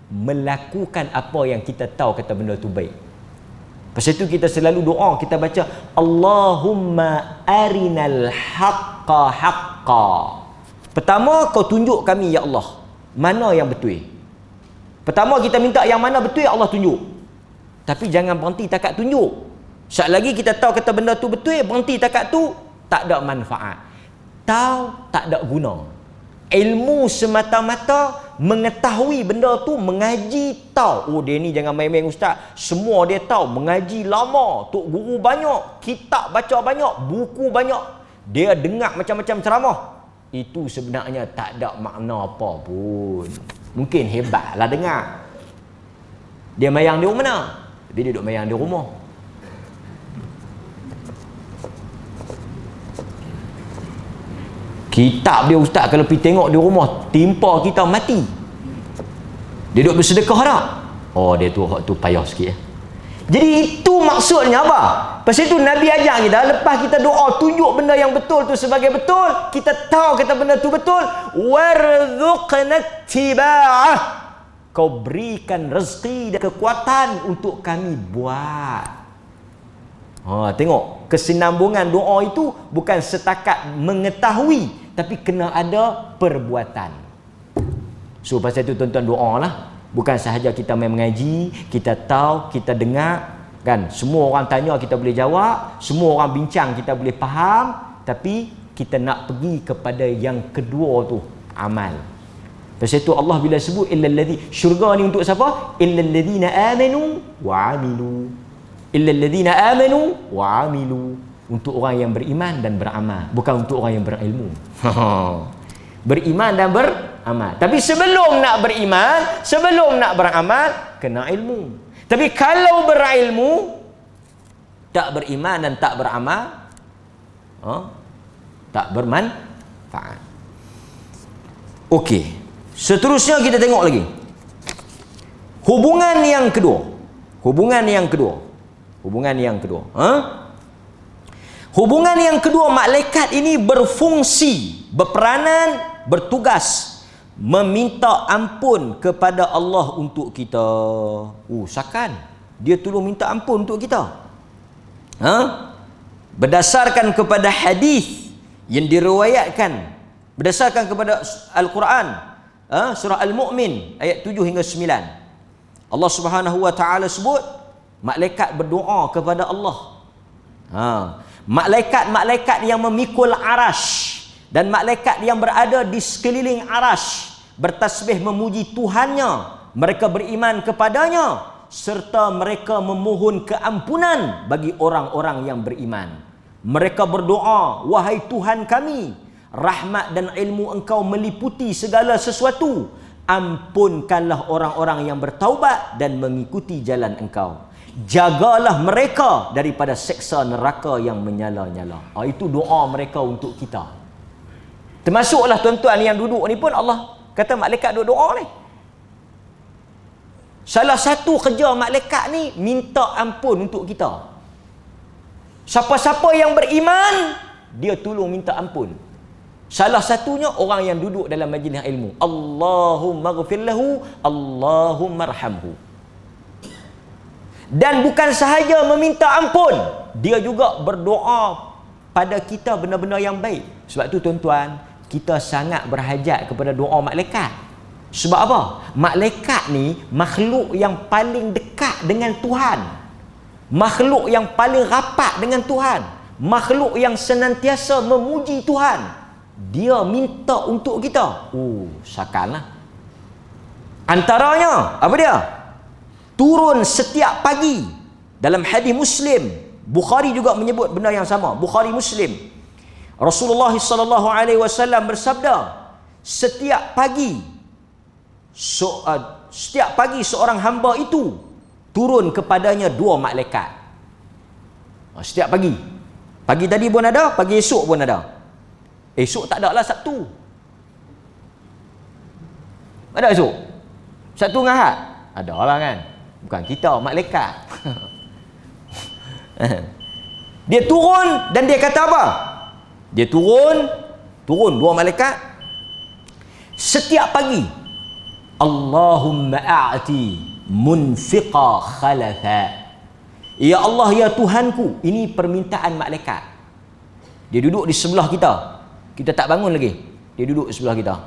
Melakukan apa yang kita tahu kata benda tu baik. Pasal itu kita selalu doa, kita baca Allahumma arinal haqqa haqqa. Pertama, kau tunjuk kami ya Allah mana yang betul. Pertama kita minta yang mana betul, ya Allah tunjuk. Tapi jangan berhenti takat tunjuk. Sekali lagi kita tahu kata benda tu betul, berhenti takat tu, tak ada manfaat. Tahu tak ada guna. Ilmu semata-mata mengetahui benda tu, mengaji tahu. Oh, dia ni jangan main-main ustaz. Semua dia tahu, mengaji lama, tok guru banyak, kitab baca banyak, buku banyak. Dia dengar macam-macam ceramah. Itu sebenarnya tak ada makna apa pun. Mungkin hebatlah dengar. Dia mayang di rumah mana? Tapi dia duduk mayang di rumah. Kitab dia ustaz kalau pergi tengok di rumah, timpa kita mati. Dia duduk bersedekah tak? Oh, dia tu payah sikit ya. Jadi itu maksudnya apa? Pasal itu Nabi ajar kita, lepas kita doa tunjuk benda yang betul tu sebagai betul, kita tahu kata benda tu betul, warzuqna tiba'ah. Kau berikan rezeki dan kekuatan untuk kami buat. Tengok, kesinambungan doa itu bukan setakat mengetahui, tapi kena ada perbuatan. So pasal itu tuan-tuan doa lah. Bukan sahaja kita main mengaji, kita tahu, kita dengar, kan? Semua orang tanya kita boleh jawab, semua orang bincang kita boleh faham, tapi kita nak pergi kepada yang kedua tu, amal. Pasal itu Allah bila sebut illal ladzi, syurga ni untuk siapa? Illal ladzina amanu wa amilu. Illal ladzina amanu wa amilu. Untuk orang yang beriman dan beramal, bukan untuk orang yang berilmu. Beriman dan beramal. Tapi sebelum nak beriman, sebelum nak beramal, kena ilmu. Tapi kalau berilmu, tak beriman dan tak beramal, tak bermanfaat. Okey. Seterusnya kita tengok lagi. Hubungan yang kedua. Hubungan yang kedua. Hubungan yang kedua, malaikat ini berfungsi, berperanan, bertugas meminta ampun kepada Allah untuk kita. Sakan dia tolong minta ampun untuk kita. Berdasarkan kepada hadis yang diriwayatkan, berdasarkan kepada Al-Quran, surah Al-Mu'min ayat 7 hingga 9. Allah Subhanahu wa taala sebut malaikat berdoa kepada Allah. Malaikat-malaikat yang memikul arash dan malaikat yang berada di sekeliling arash bertasbih memuji Tuhannya. Mereka beriman kepadanya serta mereka memohon keampunan bagi orang-orang yang beriman. Mereka berdoa, wahai Tuhan kami, rahmat dan ilmu Engkau meliputi segala sesuatu. Ampunkanlah orang-orang yang bertaubat dan mengikuti jalan Engkau. Jagalah mereka daripada seksa neraka yang menyala-nyala. Itu doa mereka untuk kita. Termasuklah tuan-tuan yang duduk ni pun Allah kata malaikat duduk doa ni. Salah satu kerja malaikat ni minta ampun untuk kita. Siapa-siapa yang beriman, dia tolong minta ampun. Salah satunya orang yang duduk dalam majlis ilmu. Allahumma ghfir lahu, Allahumma arhamhu. Dan bukan sahaja meminta ampun, dia juga berdoa pada kita benda-benda yang baik. Sebab tu tuan-tuan, kita sangat berhajat kepada doa malaikat. Sebab apa? Malaikat ni makhluk yang paling dekat dengan Tuhan. Makhluk yang paling rapat dengan Tuhan. Makhluk yang senantiasa memuji Tuhan. Dia minta untuk kita. Sakanlah. Antaranya, apa dia? Turun setiap pagi. Dalam hadis Muslim, Bukhari juga menyebut benda yang sama. Bukhari Muslim. Rasulullah sallallahu alaihi wasallam bersabda, setiap pagi seorang hamba itu turun kepadanya 2 malaikat. Setiap pagi. Pagi tadi pun ada, pagi esok pun ada. Esok tak ada lah, Sabtu. Ada esok? Sabtu dengan Ahad? Ada lah kan. Bukan kita, malaikat. Dia turun dan dia kata apa? Dia turun 2 malaikat setiap pagi. Allahumma a'ti munfiqa khalafa. Ya Allah, ya Tuhanku. Ini permintaan malaikat. Dia duduk di sebelah kita. Kita tak bangun lagi. Dia duduk di sebelah kita.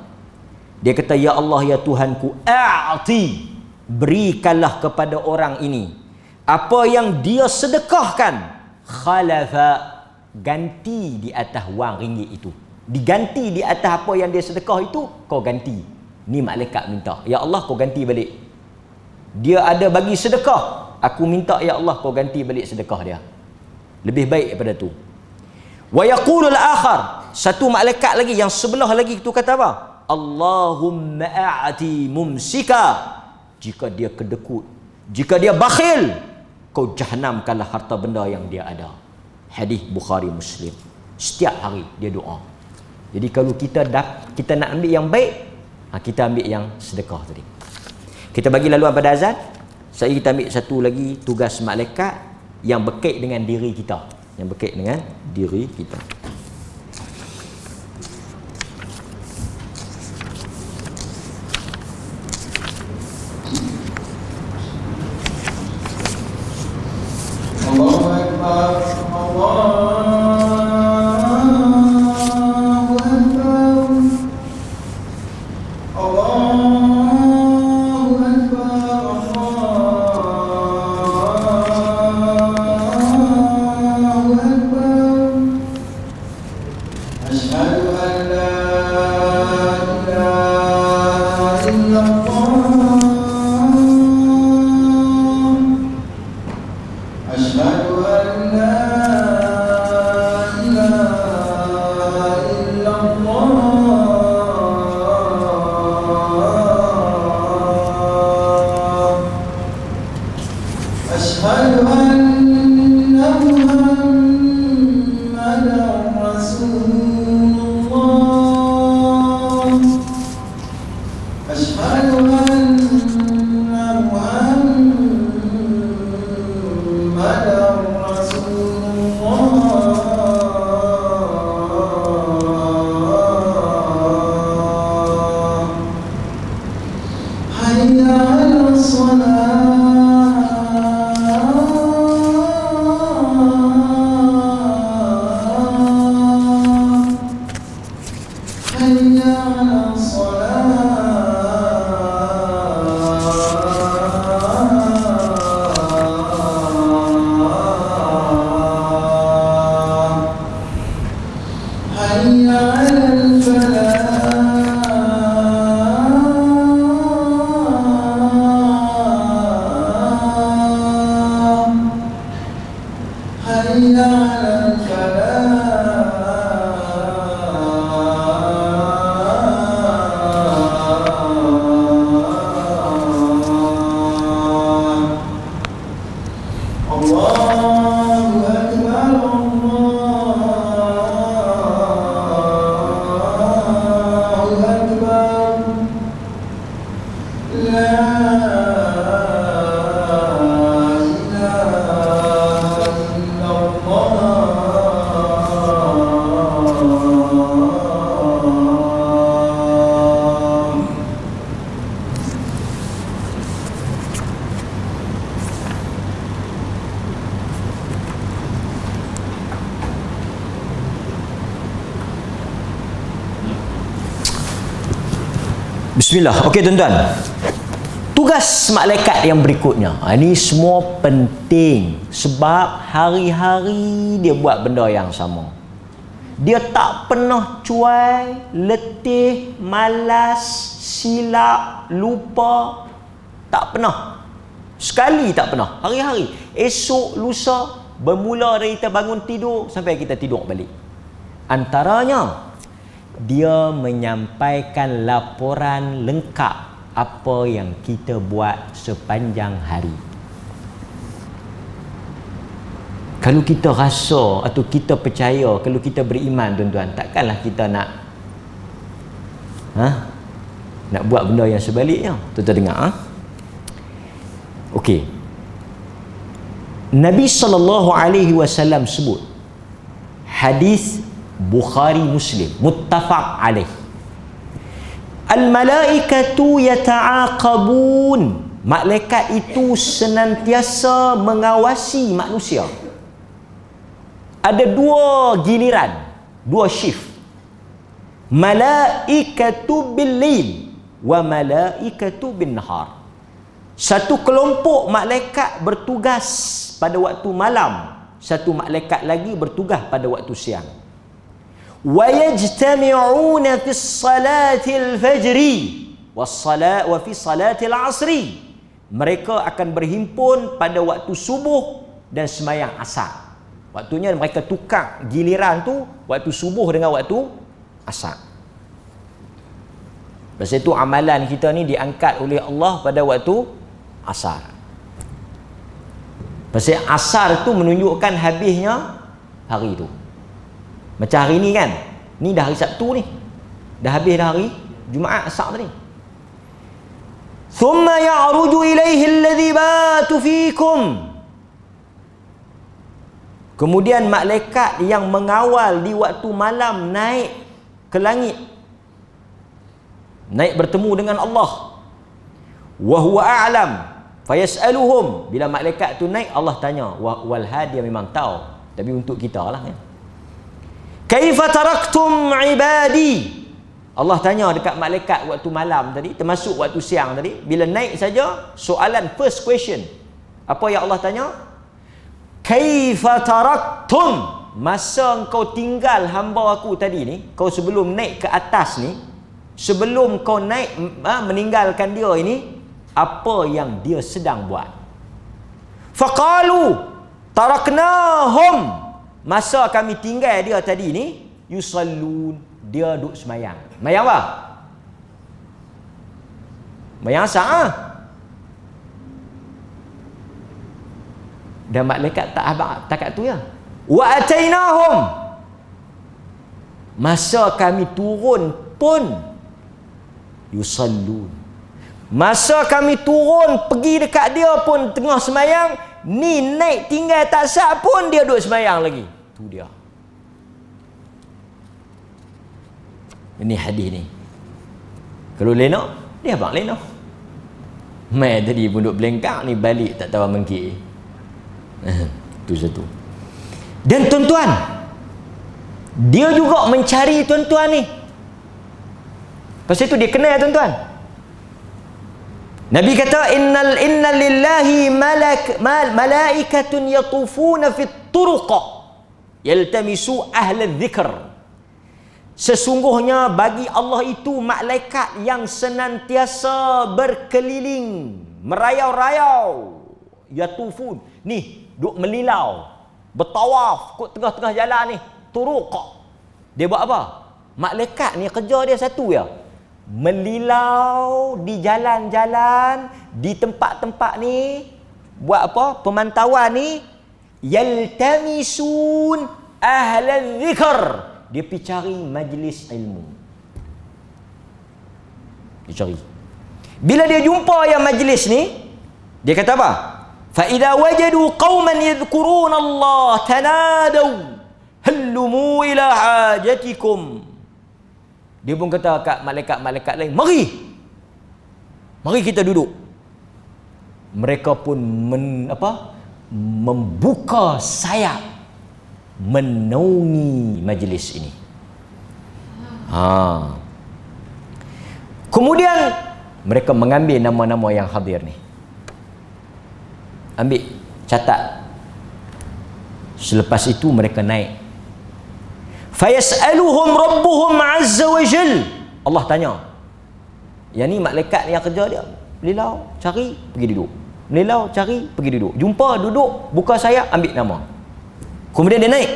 Dia kata, ya Allah, ya Tuhanku, a'ti, berikanlah kepada orang ini apa yang dia sedekahkan, khalafa, ganti di atas wang ringgit itu. Diganti di atas apa yang dia sedekah itu, kau ganti. Ni malaikat minta, ya Allah, kau ganti balik. Dia ada bagi sedekah, aku minta ya Allah kau ganti balik sedekah dia. Lebih baik daripada tu. Wa yaqulul akhar, satu malaikat lagi yang sebelah lagi itu kata apa? Allahumma a'ti mumsika, jika dia kedekut, jika dia bakhil, kau jahanamkanlah harta benda yang dia ada. Hadis Bukhari Muslim. Setiap hari dia doa. Jadi kalau kita nak ambil yang baik, kita ambil yang sedekah tadi. Kita bagi laluan pada azan. Saya kita ambil satu lagi tugas malaikat yang berkait dengan diri kita. Yang berkait dengan diri kita. Allahu Akbar, Allahu Bismillah. Okey tuan-tuan. Tugas malaikat yang berikutnya. Ini semua penting sebab hari-hari dia buat benda yang sama. Dia tak pernah cuai, letih, malas, silap, lupa. Tak pernah. Sekali tak pernah. Hari-hari. Esok, lusa, bermula dari kita bangun tidur sampai kita tidur balik. Antaranya, dia menyampaikan laporan lengkap apa yang kita buat sepanjang hari. Kalau kita rasa atau kita percaya, kalau kita beriman tuan-tuan, takkanlah kita nak nak buat benda yang sebaliknya. Tuan-tuan dengar. Okey. Nabi SAW sebut hadis Bukhari Muslim muttafaq alaih. Al-malaikatu yata'aqabun. Malaikat itu senantiasa mengawasi manusia. Ada dua giliran, dua shift. Malaikatu bil-lail wa malaikatu bin-nahar. Satu kelompok malaikat bertugas pada waktu malam, satu malaikat lagi bertugas pada waktu siang. Wa yajtami'una fi salatil fajri wa fi salatil asri. Mereka akan berhimpun pada waktu subuh dan sembahyang asar. Waktunya mereka tukar giliran tu, waktu subuh dengan waktu asar. Lepas itu amalan kita ni diangkat oleh Allah pada waktu asar. Pasal asar tu menunjukkan habisnya hari tu. Macam hari ni kan, ni dah hari Sabtu ni, dah habis dah hari Jumaat asar tadi. Thumma ya'ruju ilaihi alladhi batu fikum. Kemudian malaikat yang mengawal di waktu malam naik ke langit, naik bertemu dengan Allah. Wa huwa a'lam fayas'aluhum. Bila malaikat tu naik, Allah tanya. Wal hadi memang tahu, tapi untuk kita lah kan. Kaifa taraktum ibadi? Allah tanya dekat malaikat waktu malam tadi, termasuk waktu siang tadi. Bila naik saja, soalan first question. Apa yang Allah tanya? Kaifa taraktum? Masa engkau tinggal hamba aku tadi ni, kau sebelum naik ke atas ni, sebelum kau naik meninggalkan dia ini, apa yang dia sedang buat? Faqalu taraknahum. Masa kami tinggal dia tadi ni, yusallun, dia duduk semayang. Semayang apa? Semayang asar. Dan malaikat tak habaq takat tu ya. Wa atainahum. Masa kami turun pun yusallun. Masa kami turun pergi dekat dia pun tengah semayang, ni naik tinggal tak sah pun dia duduk semayang lagi. Tu dia. Ini hadis ni. Kalau lena, dia abang lena. Mai tadi pun duduk belengkak, ni balik tak tahu mengkir. Tu satu. Dan tuan-tuan, dia juga mencari tuan-tuan ni. Pasal itu dia kenal tuan-tuan. Nabi kata inna lillahi malaikatun yatufuna fit turuq yaltamisu ahla dzikr. Sesungguhnya bagi Allah itu malaikat yang senantiasa berkeliling, merayau-rayau. Yatufun, ni duk melilau, bertawaf kat tengah-tengah jalan ni, turuq. Dia buat apa? Malaikat ni kerja dia satu ya. Melilau di jalan-jalan, di tempat-tempat ni, buat apa? Pemantauan ni, yaltamisun ahla dzikr. Dia pergi cari majlis ilmu. Dia cari. Bila dia jumpa yang majlis ni, dia kata apa? Fa idza wajadu qauman yadhkuruna Allah tanadaw hallumu ila hajatikum. Dia pun kata kat malaikat-malaikat lain, mari kita duduk. Mereka pun membuka sayap menaungi majlis ini. Kemudian mereka mengambil nama-nama yang hadir ni. Ambil, catat. Selepas itu mereka naik. Fayas'aluhum rabbuhum azza wa jal. Allah tanya. Yang ni malaikat yang kerja dia. Melilau, cari, pergi duduk. Melilau, cari, pergi duduk. Jumpa, duduk, buka sayap, ambil nama. Kemudian dia naik.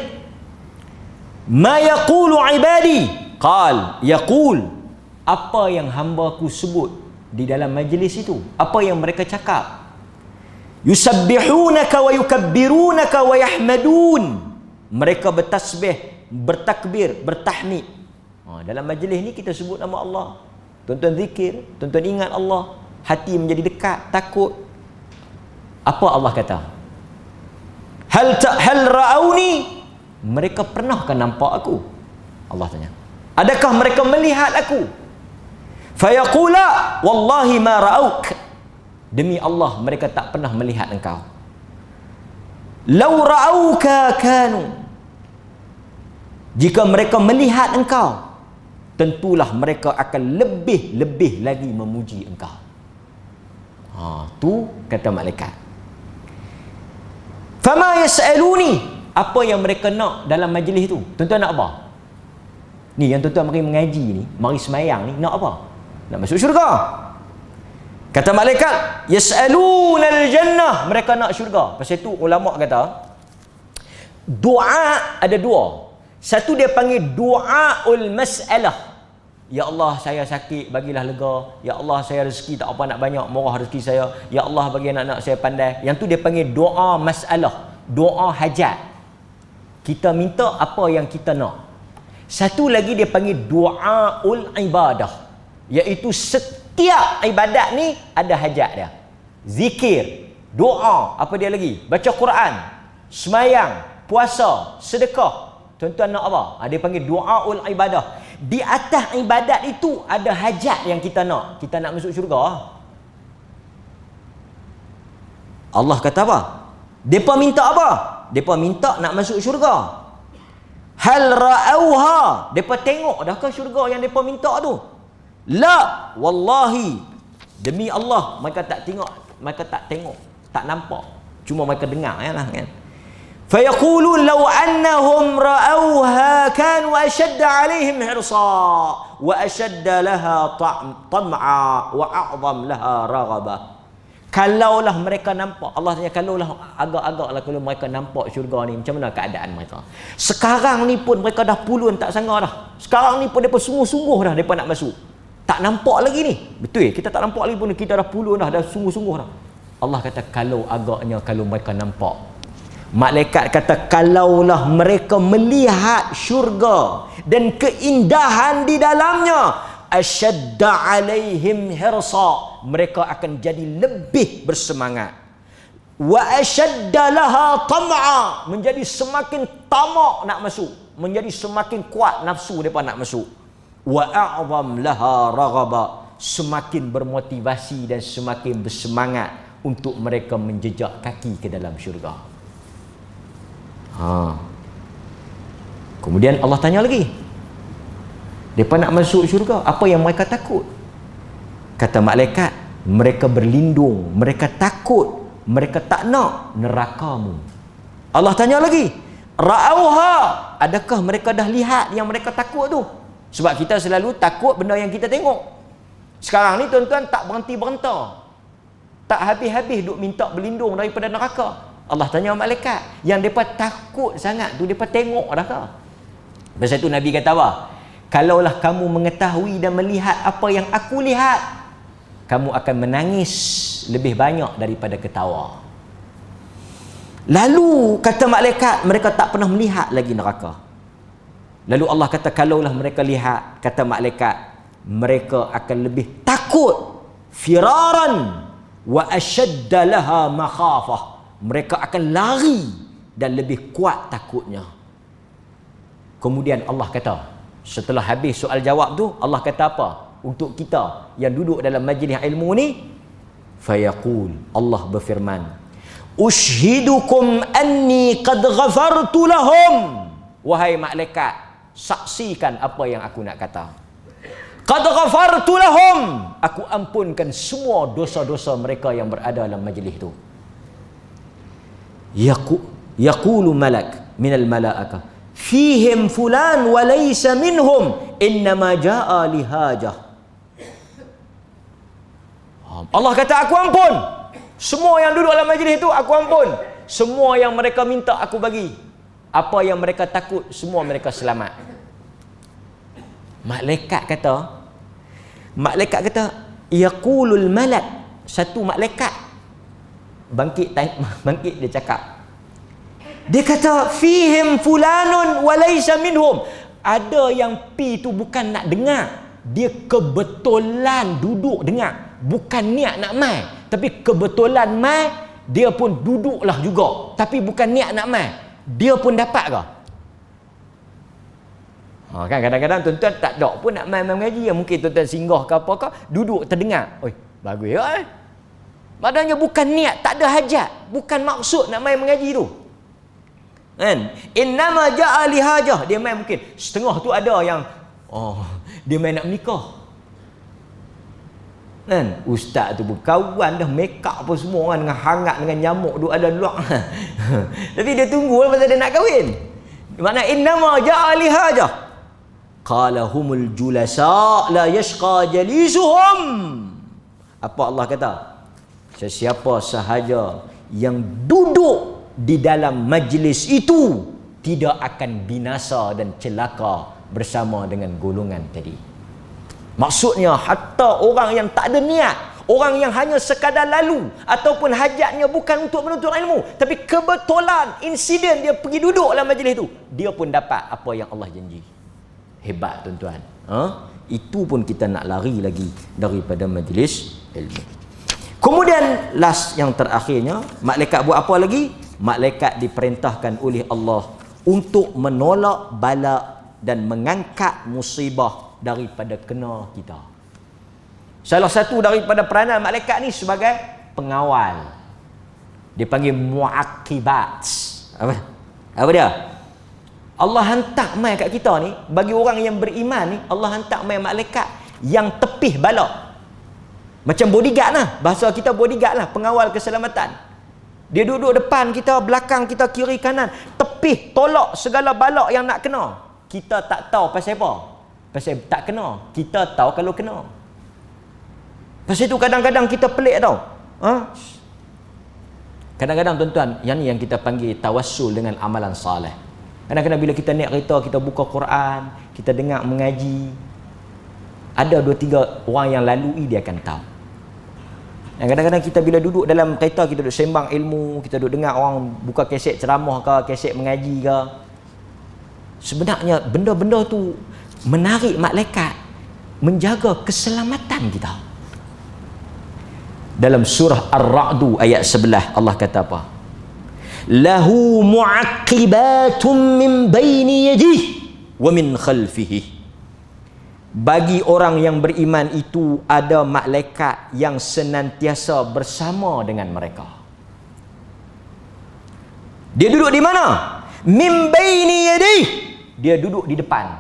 Ma yaqulu ibadi? Qal, yaqul. Apa yang hamba-Ku sebut di dalam majlis itu? Apa yang mereka cakap? Yusabbihunaka wa yukabbirunaka wa yahmadun. Mereka bertasbih, bertakbir, bertahmid. Dalam majlis ni kita sebut nama Allah. Tuan-tuan zikir, tuan-tuan ingat Allah. Hati menjadi dekat, takut. Apa Allah kata? Hal ra'auni? Mereka pernahkah nampak aku? Allah tanya. Adakah mereka melihat aku? Fayaqula wallahi ma ra'auk. Demi Allah mereka tak pernah melihat engkau. Lau ra'auka kanu. Jika mereka melihat engkau, tentulah mereka akan lebih lagi memuji engkau. Tu kata malaikat. Fama yas'aluni? Apa yang mereka nak dalam majlis itu? Tuan-tuan nak apa? Ni yang tuan-tuan mari mengaji ni, mari semayang ni, nak apa? Nak masuk syurga. Kata malaikat, yas'alunal jannah. Mereka nak syurga. Pasal itu ulama kata, doa ada dua. Satu dia panggil du'aul mas'alah. Ya Allah, saya sakit, bagilah lega. Ya Allah, saya rezeki tak apa nak banyak, murah rezeki saya. Ya Allah, bagi anak-anak saya pandai. Yang tu dia panggil doa masalah, doa hajat. Kita minta apa yang kita nak. Satu lagi dia panggil du'aul ibadah, iaitu setiap ibadat ni ada hajat dia. Zikir, doa, apa dia lagi? Baca Quran, semayang, puasa, sedekah. Tuan-tuan nak apa? Dia panggil du'aul ibadah. Di atas ibadat itu ada hajat yang kita nak. Kita nak masuk syurga. Allah kata apa? Depa minta apa? Depa minta nak masuk syurga. Hal ra'auha? Depa tengok dah ke syurga yang depa minta tu? La, wallahi. Demi Allah mereka tak tengok, mereka tak tengok, tak nampak. Cuma mereka dengar lah kan. فيقولون لو أنهم رأوها كانوا أشد عليهم حرصا وأشد لها طمعا وأعظم لها رغبة. Kalaulah mereka nampak, Allah tanya, kalaulah agak-agaklah kalau mereka nampak syurga ni, macam mana keadaan mereka? Sekarang ni pun mereka dah pulun tak sangka dah. Sekarang ni pun mereka sungguh-sungguh dah mereka nak masuk. Tak nampak lagi ni. Betul, kita tak nampak lagi pun kita dah pulun dah sungguh-sungguh dah. Allah kata kalau agaknya kalau mereka nampak. Malaikat kata kalaulah mereka melihat syurga dan keindahan di dalamnya, asyadda alaihim hirsa, mereka akan jadi lebih bersemangat. Wa asyadda laha tam'a, menjadi semakin tamak nak masuk, menjadi semakin kuat nafsu mereka nak masuk. Wa a'zam laha raghaba, semakin bermotivasi dan semakin bersemangat untuk mereka menjejak kaki ke dalam syurga. Kemudian Allah tanya lagi, mereka nak masuk syurga, apa yang mereka takut? Kata malaikat, mereka berlindung, mereka takut, mereka tak nak nerakamu. Allah tanya lagi, ra'auha, adakah mereka dah lihat yang mereka takut tu? Sebab kita selalu takut benda yang kita tengok. Sekarang ni tuan-tuan tak berhenti-berhenti, tak habis-habis duk minta berlindung daripada neraka. Allah tanya malaikat, yang mereka takut sangat tu mereka tengok dah ke? Pasal tu Nabi kata apa? Kalaulah kamu mengetahui dan melihat apa yang aku lihat, kamu akan menangis lebih banyak daripada ketawa. Lalu kata malaikat, mereka tak pernah melihat lagi neraka. Lalu Allah kata kalaulah mereka lihat, kata malaikat, mereka akan lebih takut, firaran wa ashadda laha makhafah. Mereka akan lari dan lebih kuat takutnya. Kemudian Allah kata, setelah habis soal jawab tu, Allah kata apa? Untuk kita yang duduk dalam majlis ilmu ni, fayaqul, Allah berfirman, ushhidukum anni qad ghafartu lahum. Wahai malaikat, saksikan apa yang aku nak kata. Qad ghafartu lahum, aku ampunkan semua dosa-dosa mereka yang berada dalam majlis itu. Yaqulu malak minal malaa'ikah fihim fulan wa laysa minhum innama jaa lihajah. Allah kata, aku ampun semua yang duduk dalam majlis itu, aku ampun semua yang mereka minta aku bagi, apa yang mereka takut semua mereka selamat. Malaikat kata yaqulul malak, satu malaikat bangkit dia cakap, dia kata fihim fulanun wa laysa minhum, ada yang pi tu bukan nak dengar, dia kebetulan duduk dengar, bukan niat nak mai, tapi kebetulan mai, dia pun duduklah juga, tapi bukan niat nak mai, dia pun dapat ke? Kan kadang-kadang tuan-tuan tak ada pun nak mai mengaji, mungkin tuan-tuan singgah ke apa ke, duduk terdengar, oi bagus ya. Maknanya bukan niat, tak ada hajat, bukan maksud nak mai mengaji tu. Kan? Innama ja'a lihajah, dia mai mungkin setengah tu ada yang dia mai nak menikah. Kan? Ustaz tu pun kawan dah, make up apa semua kan, dengan hangat dengan nyamuk duk ada luak. Tapi dia tunggu pasal dia nak kahwin. Makna innama ja'a lihajah. Qala humul julasa la yashqa jalisuhum. Apa Allah kata? Sesiapa sahaja yang duduk di dalam majlis itu tidak akan binasa dan celaka bersama dengan golongan tadi. Maksudnya hatta orang yang tak ada niat, orang yang hanya sekadar lalu ataupun hajatnya bukan untuk menuntut ilmu, tapi kebetulan insiden dia pergi duduk dalam majlis itu, dia pun dapat apa yang Allah janji. Hebat tuan-tuan. Itu pun kita nak lari lagi daripada majlis ilmu. Kemudian last yang terakhirnya, malaikat buat apa lagi? Malaikat diperintahkan oleh Allah untuk menolak bala dan mengangkat musibah daripada kena kita. Salah satu daripada peranan malaikat ni sebagai pengawal. Dia panggil muaqibat. Apa dia? Allah hantar mai kat kita ni, bagi orang yang beriman ni, Allah hantar mai malaikat yang tepih bala. Macam bodyguard lah, bahasa kita bodyguard lah, pengawal keselamatan. Dia duduk depan kita, belakang kita, kiri kanan, tepih, tolak segala bala yang nak kena. Kita tak tahu pasal apa, pasal tak kena. Kita tahu kalau kena. Pasal itu kadang-kadang kita pelik tau. Kadang-kadang tuan-tuan, yang ni yang kita panggil tawassul dengan amalan salih. Kadang-kadang bila kita naik kereta, kita buka Quran, kita dengar mengaji, ada 2-3 orang yang lalui, dia akan tahu. Dan kadang-kadang kita bila duduk dalam kereta, kita duduk sembang ilmu, kita duduk dengar orang buka kaset ceramah ke, kaset mengaji ke, sebenarnya benda-benda tu menarik malaikat menjaga keselamatan kita. Dalam surah Ar-Ra'du ayat 11 Allah kata apa? Lahu mu'aqibatun min baini yadihi wa min khalfihi. Bagi orang yang beriman itu ada malaikat yang senantiasa bersama dengan mereka. Dia duduk di mana? Min baini yadihi, dia duduk di depan.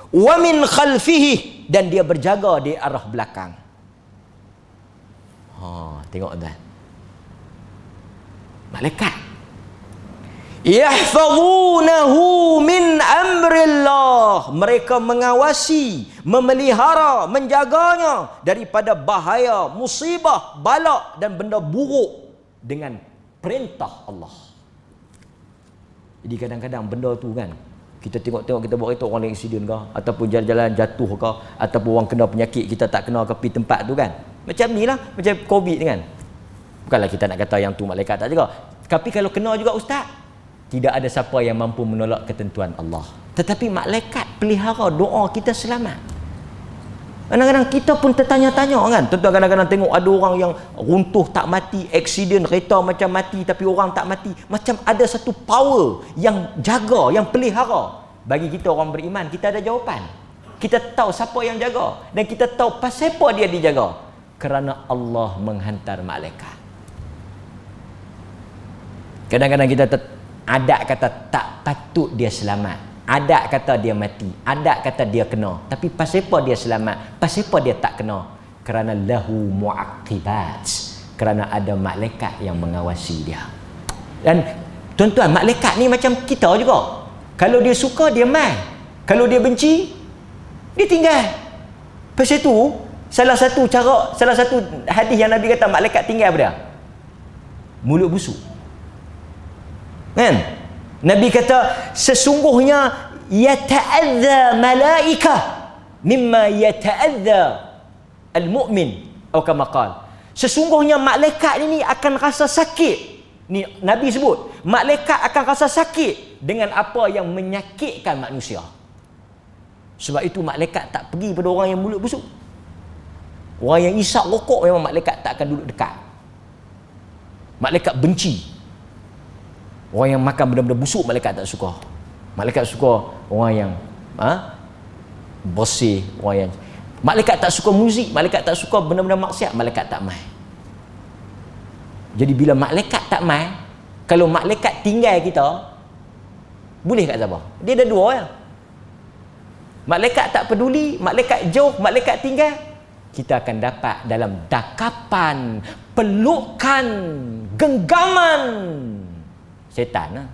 Wa min khalfihi, dan dia berjaga di arah belakang. Tengok tuan. Malaikat yahfazunahu min amrillah, mereka mengawasi, memelihara, menjaganya daripada bahaya, musibah, bala dan benda buruk dengan perintah Allah. Jadi kadang-kadang benda tu kan, kita tengok-tengok, kita buat kereta orang yang accident ke, ataupun jalan-jalan jatuh ke, ataupun orang kena penyakit kita tak kena ke pergi tempat tu kan. Macam ni lah, macam COVID ni kan. Bukanlah kita nak kata yang tu malaikat tak juga. Tapi kalau kena juga ustaz, tidak ada siapa yang mampu menolak ketentuan Allah. Tetapi malaikat pelihara doa kita selamat. Kadang-kadang kita pun tertanya-tanya kan. Tuan-tuan kadang-kadang tengok ada orang yang runtuh tak mati, aksiden kereta macam mati tapi orang tak mati. Macam ada satu power yang jaga, yang pelihara. Bagi kita orang beriman, kita ada jawapan. Kita tahu siapa yang jaga. Dan kita tahu pasal apa dia dijaga. Kerana Allah menghantar malaikat. Kadang-kadang kita adat kata tak patut dia selamat. Adat kata dia mati, adat kata dia kena. Tapi pasal apa dia selamat? Pasal apa dia tak kena? Kerana lahu mu'aqibat. Kerana ada malaikat yang mengawasi dia. Dan tuan-tuan, malaikat ni macam kita juga. Kalau dia suka, dia mai. Kalau dia benci, dia tinggal. Pasal tu, salah satu hadis yang Nabi kata malaikat tinggal apa dia? Mulut busuk. Kan? Nabi kata sesungguhnya yata'adza malaikah mimma yata'adza al-mu'min atau kama qala. Sesungguhnya malaikat ini akan rasa sakit. Ni Nabi sebut, malaikat akan rasa sakit dengan apa yang menyakitkan manusia. Sebab itu malaikat tak pergi pada orang yang mulut busuk. Orang yang isap rokok memang malaikat tak akan duduk dekat. Malaikat benci. Orang yang makan benda-benda busuk malaikat tak suka. Malaikat suka orang yang bersih, orang yang malaikat tak suka muzik, malaikat tak suka benda-benda maksiat, malaikat tak mai. Jadi bila malaikat tak mai, kalau malaikat tinggal kita, boleh kat siapa? Dia ada dua ya. Malaikat tak peduli, malaikat jauh, malaikat tinggal, kita akan dapat dalam dakapan, pelukan, genggaman setan.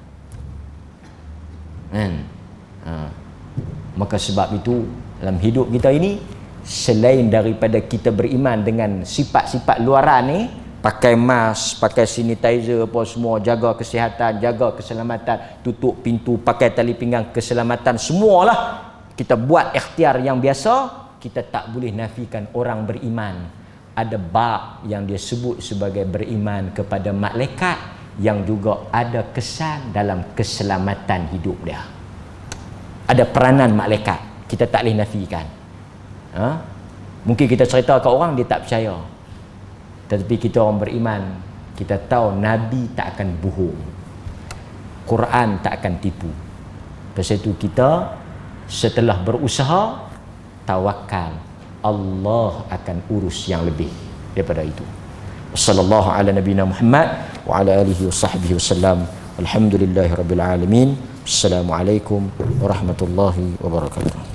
Maka sebab itu dalam hidup kita ini, selain daripada kita beriman dengan sifat-sifat luaran ni, pakai mask, pakai sanitizer apa semua, jaga kesihatan, jaga keselamatan, tutup pintu, pakai tali pinggang, keselamatan, semualah kita buat ikhtiar yang biasa. Kita tak boleh nafikan orang beriman. Ada bab yang dia sebut sebagai beriman kepada malaikat yang juga ada kesan dalam keselamatan hidup dia. Ada peranan malaikat, kita tak boleh nafikan. Mungkin kita cerita ke orang, dia tak percaya. Tetapi kita orang beriman, kita tahu Nabi tak akan bohong, Quran tak akan tipu. Pasal itu kita setelah berusaha, tawakal, Allah akan urus yang lebih daripada itu. Sallallahu ala nabiyina Muhammad wa ala alihi wa sahbihi wasallam. Alhamdulillahirabbil alamin. Assalamualaikum warahmatullahi wabarakatuh.